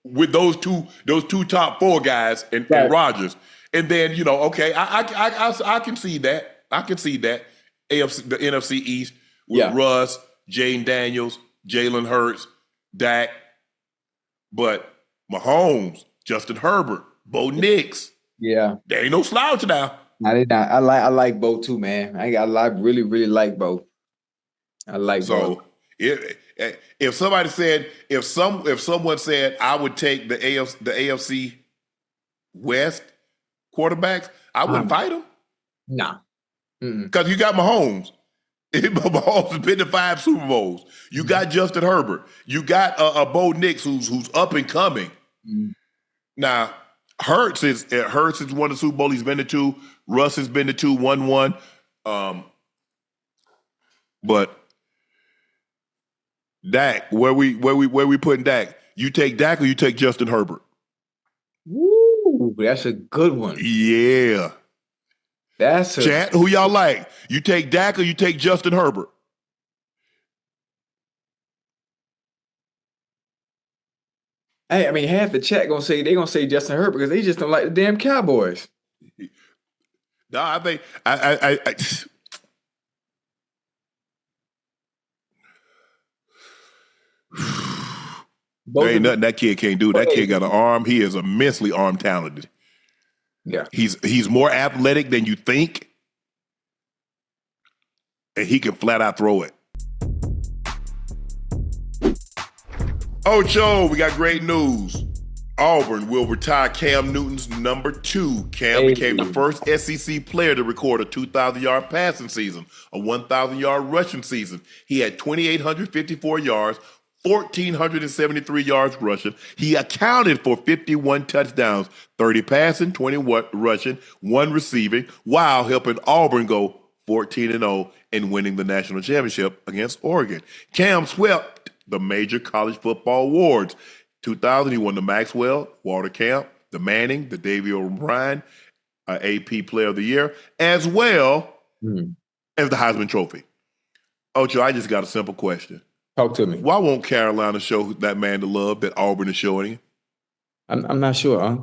with those two top four guys and Rodgers, and then okay, I can see that. I can see that the NFC East with Russ, Jane Daniels, Jalen Hurts, Dak. But Mahomes, Justin Herbert, Bo Nix. Yeah. There ain't no slouch now. I like Bo too, man. I really, really like Bo. I like Bo. If somebody said, if someone said I would take the AFC West quarterbacks, I wouldn't fight them. Nah. Because you got Mahomes. Mahomes has been to 5 Super Bowls. You got Justin Herbert. You got Bo Nix, who's up and coming. Now, Hurts has won the Super Bowl. He's been to 2. Russ has been to 2, won 1. But Dak, where we putting Dak? You take Dak or you take Justin Herbert? Woo, that's a good one. Yeah. Chad, who y'all like? You take Dak or you take Justin Herbert? Hey, I mean, half the chat gonna say Justin Herbert because they just don't like the damn Cowboys. No, I think there ain't nothing that kid can't do. That kid got an arm. He is immensely arm talented. Yeah. He's more athletic than you think. And he can flat out throw it. Ocho, we got great news. Auburn will retire Cam Newton's number 2. Cam became the first SEC player to record a 2,000-yard passing season, a 1,000-yard rushing season. He had 2,854 yards, 1,473 yards rushing. He accounted for 51 touchdowns, 30 passing, 20 rushing, 1 receiving, while helping Auburn go 14-0 and winning the national championship against Oregon. Cam swept the major college football awards. 2000, he won the Maxwell, Walter Camp, the Manning, the Davey O'Brien, AP Player of the Year, as well as the Heisman Trophy. Ocho, I just got a simple question. Talk to me. Why won't Carolina show that man the love that Auburn is showing him? I'm not sure, huh?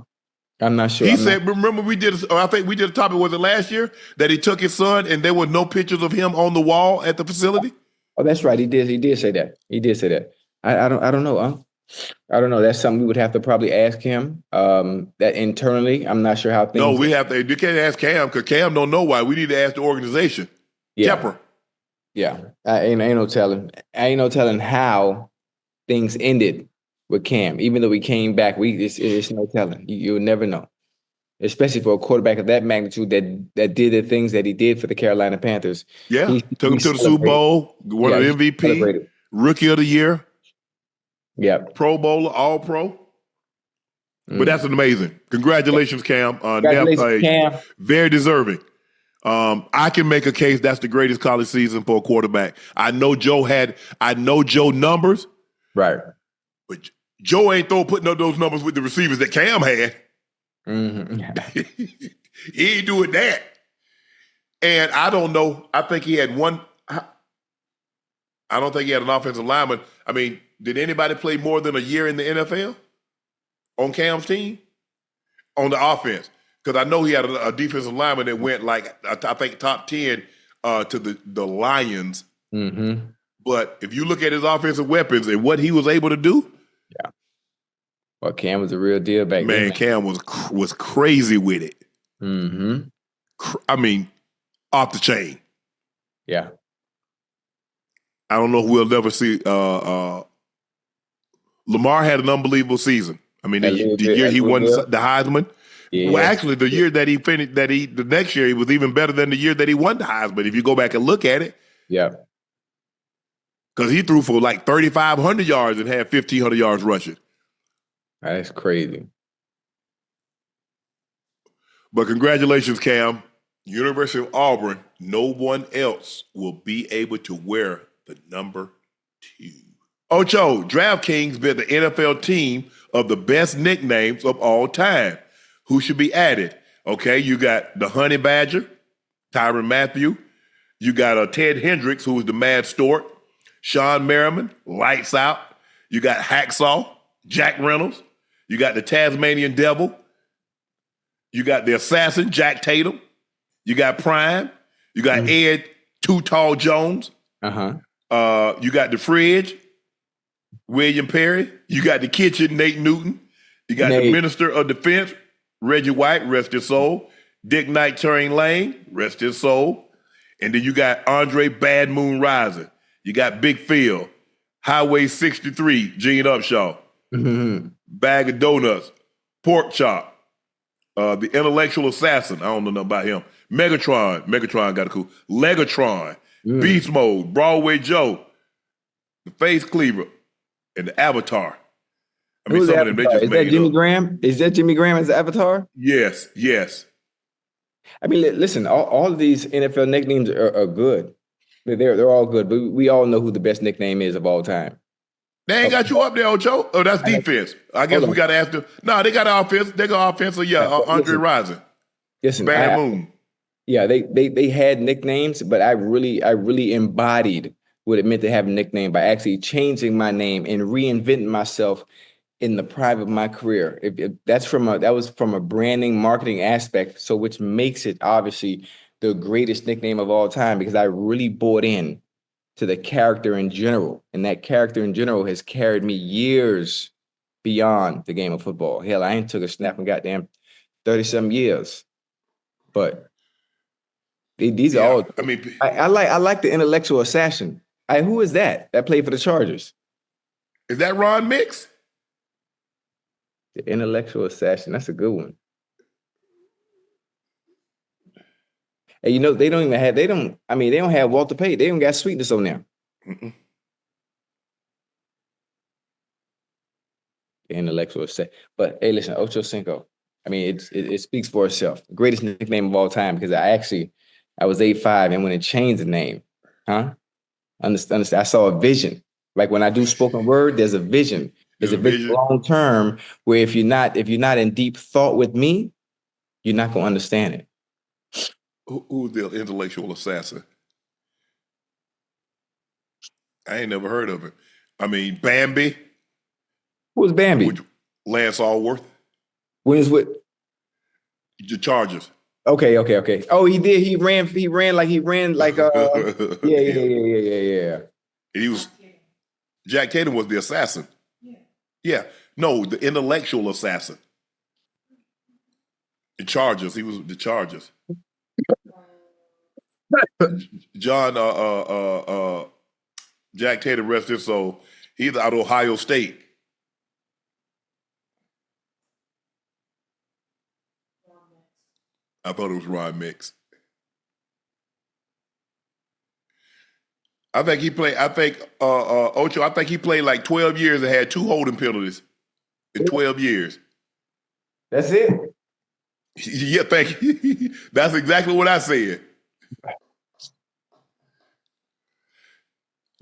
I'm not sure. He said, remember I think we did a topic, was it last year, that he took his son and there were no pictures of him on the wall at the facility? Oh, that's right. He did say that. I don't know, huh? I don't know. That's something we would have to probably ask him. That internally, I'm not sure how things. No, you can't ask Cam because Cam don't know why. We need to ask the organization. Yeah. Tepper. Yeah. Ain't no telling how things ended with Cam. Even though we came back, it's no telling. You'll never know. Especially for a quarterback of that magnitude that did the things that he did for the Carolina Panthers. Yeah. Took him to the Super Bowl, won an MVP, Rookie of the Year. Yeah. Pro Bowler, All Pro. But that's amazing. Congratulations, Cam. Cam. Very deserving. I can make a case that's the greatest college season for a quarterback. I know Joe numbers. Right. But Joe ain't putting up those numbers with the receivers that Cam had. He ain't doing that. And I don't know. I think he had one. I don't think he had an offensive lineman. I mean, did anybody play more than a year in the NFL on Cam's team? On the offense? Because I know he had a defensive lineman that went I think top 10 to the Lions. Mm-hmm. But if you look at his offensive weapons and what he was able to do. Yeah. Well, Cam was a real deal back then. Man, Cam was crazy with it. Mm-hmm. I mean, off the chain. Yeah. I don't know if we'll never see. Lamar had an unbelievable season. I mean, the year he won the Heisman. Yeah. Well, actually, the year that he finished, the next year he was even better than the year that he won the Heisman. If you go back and look at it, yeah, because he threw for like 3,500 yards and had 1,500 yards rushing. That's crazy. But congratulations, Cam. University of Auburn, no one else will be able to wear the number 2. Ocho, DraftKings built the NFL team of the best nicknames of all time. Who should be added? Okay, you got the Honey Badger, Tyrann Mathieu. You got Ted Hendricks, who was the Mad Stork. Sean Merriman, Lights Out. You got Hacksaw, Jack Reynolds. You got the Tasmanian Devil. You got the Assassin, Jack Tatum. You got Prime. You got Ed Too Tall Jones. You got the Fridge, William Perry. You got the Kitchen, Nate Newton. You got the Minister of Defense, Reggie White, rest his soul. Dick Knight, Turing Lane, rest his soul. And then you got Andre Bad Moon Rising. You got Big Phil, Highway 63, Gene Upshaw. Bag of Donuts, Pork Chop, the Intellectual Assassin. I don't know nothing about him. Megatron got a cool. Legatron, Beast Mode, Broadway Joe, the Face Cleaver, and the Avatar. I mean, some of them they just made up. Is that Jimmy Graham? Is that Jimmy Graham as the Avatar? Yes. I mean, listen, all of these NFL nicknames are good. They're all good, but we all know who the best nickname is of all time. They ain't got you up there, Ocho. Oh, that's defense. I guess we got to ask them. No, they got offense. They got offense. So Andre Rising. Listen, Bad Moon. Yeah, they had nicknames, but I really embodied what it meant to have a nickname by actually changing my name and reinventing myself in the prime of my career. That was from a branding, marketing aspect, so which makes it obviously the greatest nickname of all time because I really bought in to the character in general, and that character in general has carried me years beyond the game of football. Hell, I ain't took a snap in goddamn 30-some years, but these are all. I mean, I like the intellectual assassin. Who is that played for the Chargers? Is that Ron Mix? The intellectual assassin. That's a good one. And they don't have Walter Payton. They don't got Sweetness on there. The intellectual assassin. But hey, listen, Ochocinco. I mean, it speaks for itself. The greatest nickname of all time because I was 8'5", and when it changed the name, understand, I saw a vision. Like when I do spoken word, there's a vision. There's a vision long term where if you're not in deep thought with me, you're not gonna understand it. Who's the intellectual assassin? I ain't never heard of it. I mean, Bambi. Who's Bambi? Lance Allworth. When is with the Chargers. Okay. Oh, he did. He ran like yeah. He was Jack Tatum was the assassin. Yeah. No, the intellectual assassin. The Chargers. He was the Chargers. John Jack Tatum, rest his soul. He's out of Ohio State. I thought it was Ron Mix. Ocho, I think he played like 12 years and had 2 holding penalties in 12 years. That's it? Yeah, thank you. That's exactly what I said.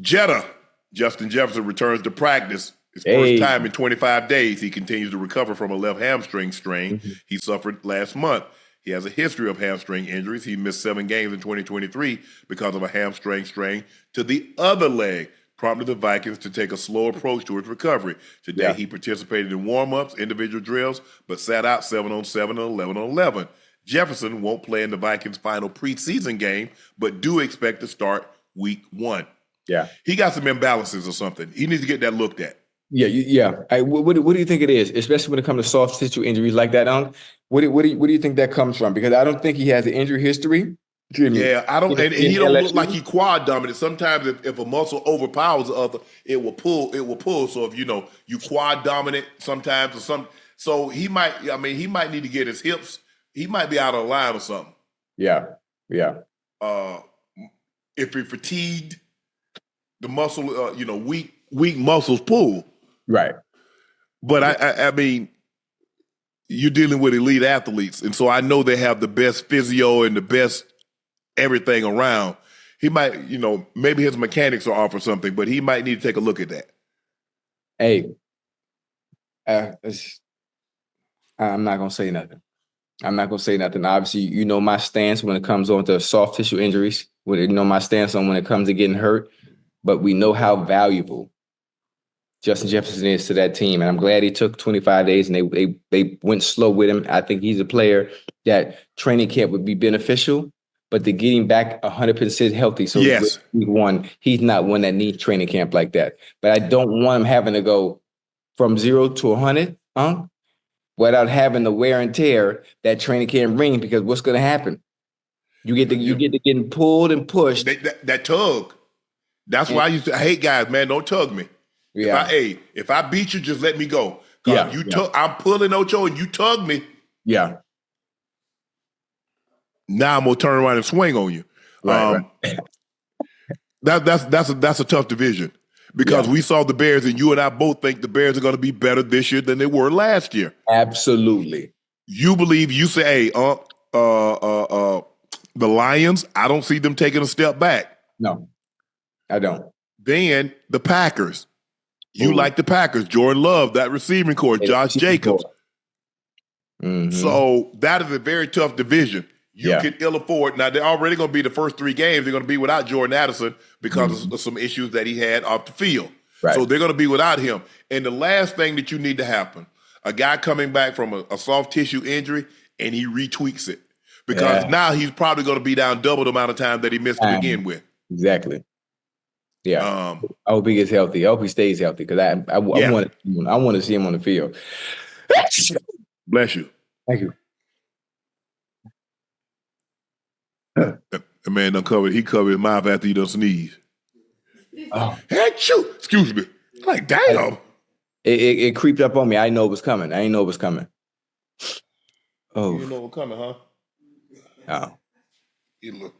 Justin Jefferson returns to practice. His first time in 25 days. He continues to recover from a left hamstring strain he suffered last month. He has a history of hamstring injuries. He missed 7 games in 2023 because of a hamstring strain to the other leg, prompting the Vikings to take a slow approach to his recovery. Today, he participated in warm-ups, individual drills, but sat out 7-on-7 and 11-on-11. Jefferson won't play in the Vikings' final preseason game, but do expect to start week 1. Yeah. He got some imbalances or something. He needs to get that looked at. Yeah. What do you think it is, especially when it comes to soft tissue injuries like that, Unc? What do you think that comes from? Because I don't think he has an injury history. Yeah, I don't, and he don't look like he quad dominant. Sometimes if a muscle overpowers the other, it will pull. So if you quad dominant sometimes or something. So he might need to get his hips. He might be out of line or something. Yeah. If you're fatigued, the muscle, weak muscles pull. Right. But I mean, you're dealing with elite athletes, and so I know they have the best physio and the best everything around. He might, maybe his mechanics are off or something, but he might need to take a look at that. Hey, I'm not gonna say nothing. Obviously, my stance when it comes on to soft tissue injuries. My stance on when it comes to getting hurt. But we know how valuable Justin Jefferson is to that team, and I'm glad he took 25 days and they went slow with him. I think he's a player that training camp would be beneficial, but to get him back 100% healthy. So yes, he's not one that needs training camp like that. But I don't want him having to go from 0 to 100, without having the wear and tear that training camp brings. Because what's going to happen? You get to getting pulled and pushed. That tug. That's why I hate guys, man. Don't tug me. Yeah. If I beat you, just let me go. I'm pulling Ocho and you tug me. Yeah. Now I'm gonna turn around and swing on you. Right. That's a tough division because we saw the Bears, and you and I both think the Bears are going to be better this year than they were last year. Absolutely. You say, the Lions, I don't see them taking a step back. No, I don't. Then the Packers. You like the Packers. Jordan Love, that receiving corps, Josh Jacobs. Mm-hmm. So that is a very tough division. You can ill afford. Now, they're already going to be the first 3 games. They're going to be without Jordan Addison because of some issues that he had off the field. Right. So they're going to be without him. And the last thing that you need to happen, a guy coming back from a soft tissue injury and he retweaks it. Because now he's probably going to be down double the amount of time that he missed to begin with. Exactly. Yeah. I hope he gets healthy. I hope he stays healthy because I want to see him on the field. Bless you. Thank you. The man he covered his mouth after he done sneezed. Oh. Achoo! Excuse me. Like, damn. It creeped up on me. I didn't know it was coming. Oh. You didn't know it was coming, huh? Oh. He look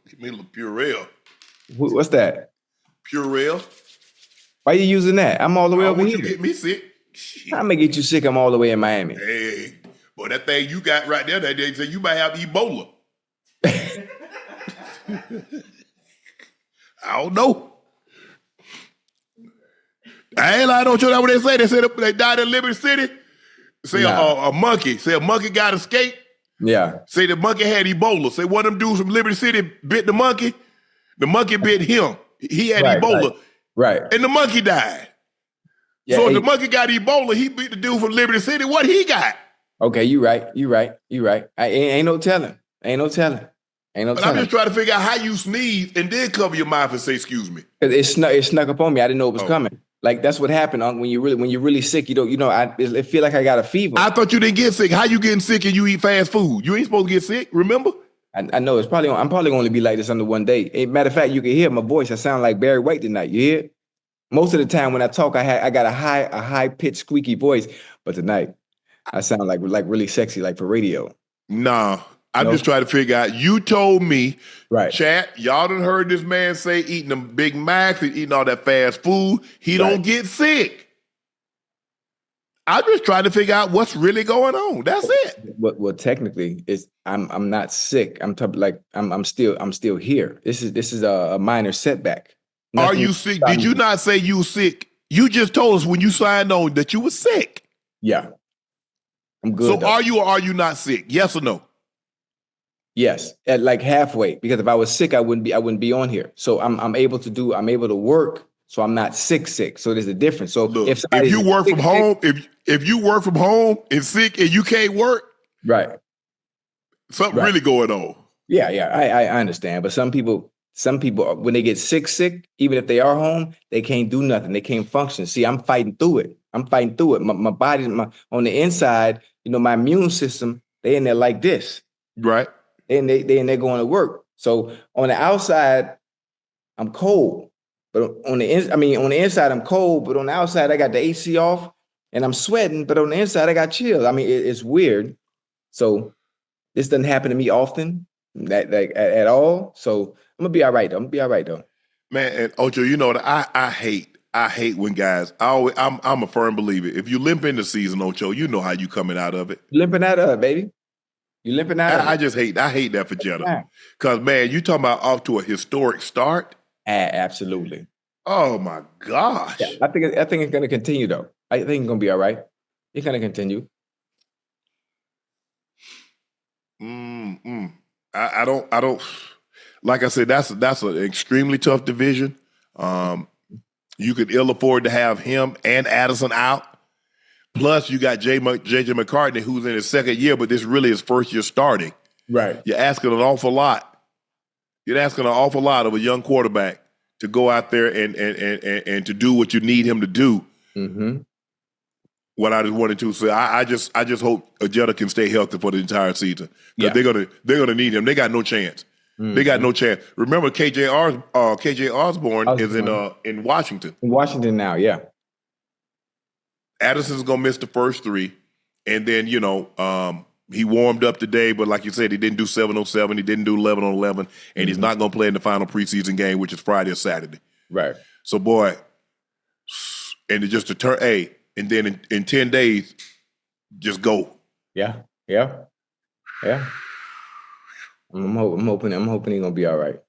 Purell. What's that? Purell. Why you using that? I'm all the way over here. You get me sick. I'm gonna get you sick. I'm all the way in Miami. Hey, boy, that thing you got right there, that day said you might have Ebola. I don't know. I ain't lying, don't you know what they say? They said they died in Liberty City. Say a monkey. Say a monkey got escaped. Yeah. Say the monkey had Ebola. Say one of them dudes from Liberty City bit the monkey. The monkey bit him. He had Ebola. Right. And the monkey died. Yeah, so if the monkey got Ebola, he beat the dude from Liberty City. What he got? Okay, you right. Ain't no telling. But I'm just trying to figure out how you sneeze and then cover your mouth and say, excuse me. It snuck up on me. I didn't know it was coming. Like, that's what happened, Unc. When you're really sick, it feel like I got a fever. I thought you didn't get sick. How you getting sick and you eat fast food? You ain't supposed to get sick, remember? I know I'm probably going to be like this under one day. Matter of fact, you can hear my voice. I sound like Barry White tonight. You hear it? Most of the time when I talk, I got a high pitched squeaky voice, but tonight I sound like really sexy, like for radio. Nah, I'm just trying to figure out. You told me, right? Chat, y'all done heard this man say eating them Big Macs and eating all that fast food, he don't get sick. I'm just trying to figure out what's really going on. That's it. Well, technically, I'm not sick. I'm still here. This is a minor setback. Are you sick? Did you not say you were sick? You just told us when you signed on that you were sick. Yeah, I'm good. So are you or are you not sick? Yes or no? Yes, at like halfway. Because if I was sick, I wouldn't be on here. So I'm able to work. So I'm not sick. So there's a difference. So look, if you work from home, if you work from home and sick and you can't work, right, something really going on. Yeah, I understand. But some people when they get sick, even if they are home, they can't do nothing. They can't function. See, I'm fighting through it. My body, on the inside, my immune system, they in there like this. Right. And they in there going to work. So on the outside, I'm cold. But on the inside, I'm cold, but on the outside, I got the AC off and I'm sweating, but on the inside, I got chills. I mean, it's weird. So this doesn't happen to me often, at all. So I'm gonna be all right though. Man, and Ocho, you know what I hate when guys. I'm a firm believer. If you limp in the season, Ocho, you know how you coming out of it. Limping out of it, baby. You limping out of it. I hate that for Jetta. Because man, you talking about off to a historic start. Absolutely. Oh my gosh. Yeah, I think it's gonna continue though. I think it's gonna be all right. It's gonna continue. I don't like I said, that's an extremely tough division. You could ill afford to have him and Addison out. Plus, you got JJ McCartney, who's in his second year, but this really is first year starting. Right. You're asking an awful lot. You're asking an awful lot of a young quarterback to go out there and to do what you need him to do. Mm-hmm. What I just wanted to say, I just hope Jetta can stay healthy for the entire season because they're gonna need him. They got no chance. Mm-hmm. They got no chance. Remember, KJ Osborne is in Washington. In Washington now, yeah. Addison's gonna miss the first 3, and then he warmed up today, but like you said, he didn't do 7-on-7, he didn't do 11-on-11, and he's not gonna play in the final preseason game, which is Friday or Saturday. Right. So, boy, and just to turn and then in 10 days, just go. Yeah. I'm hoping he's gonna be all right.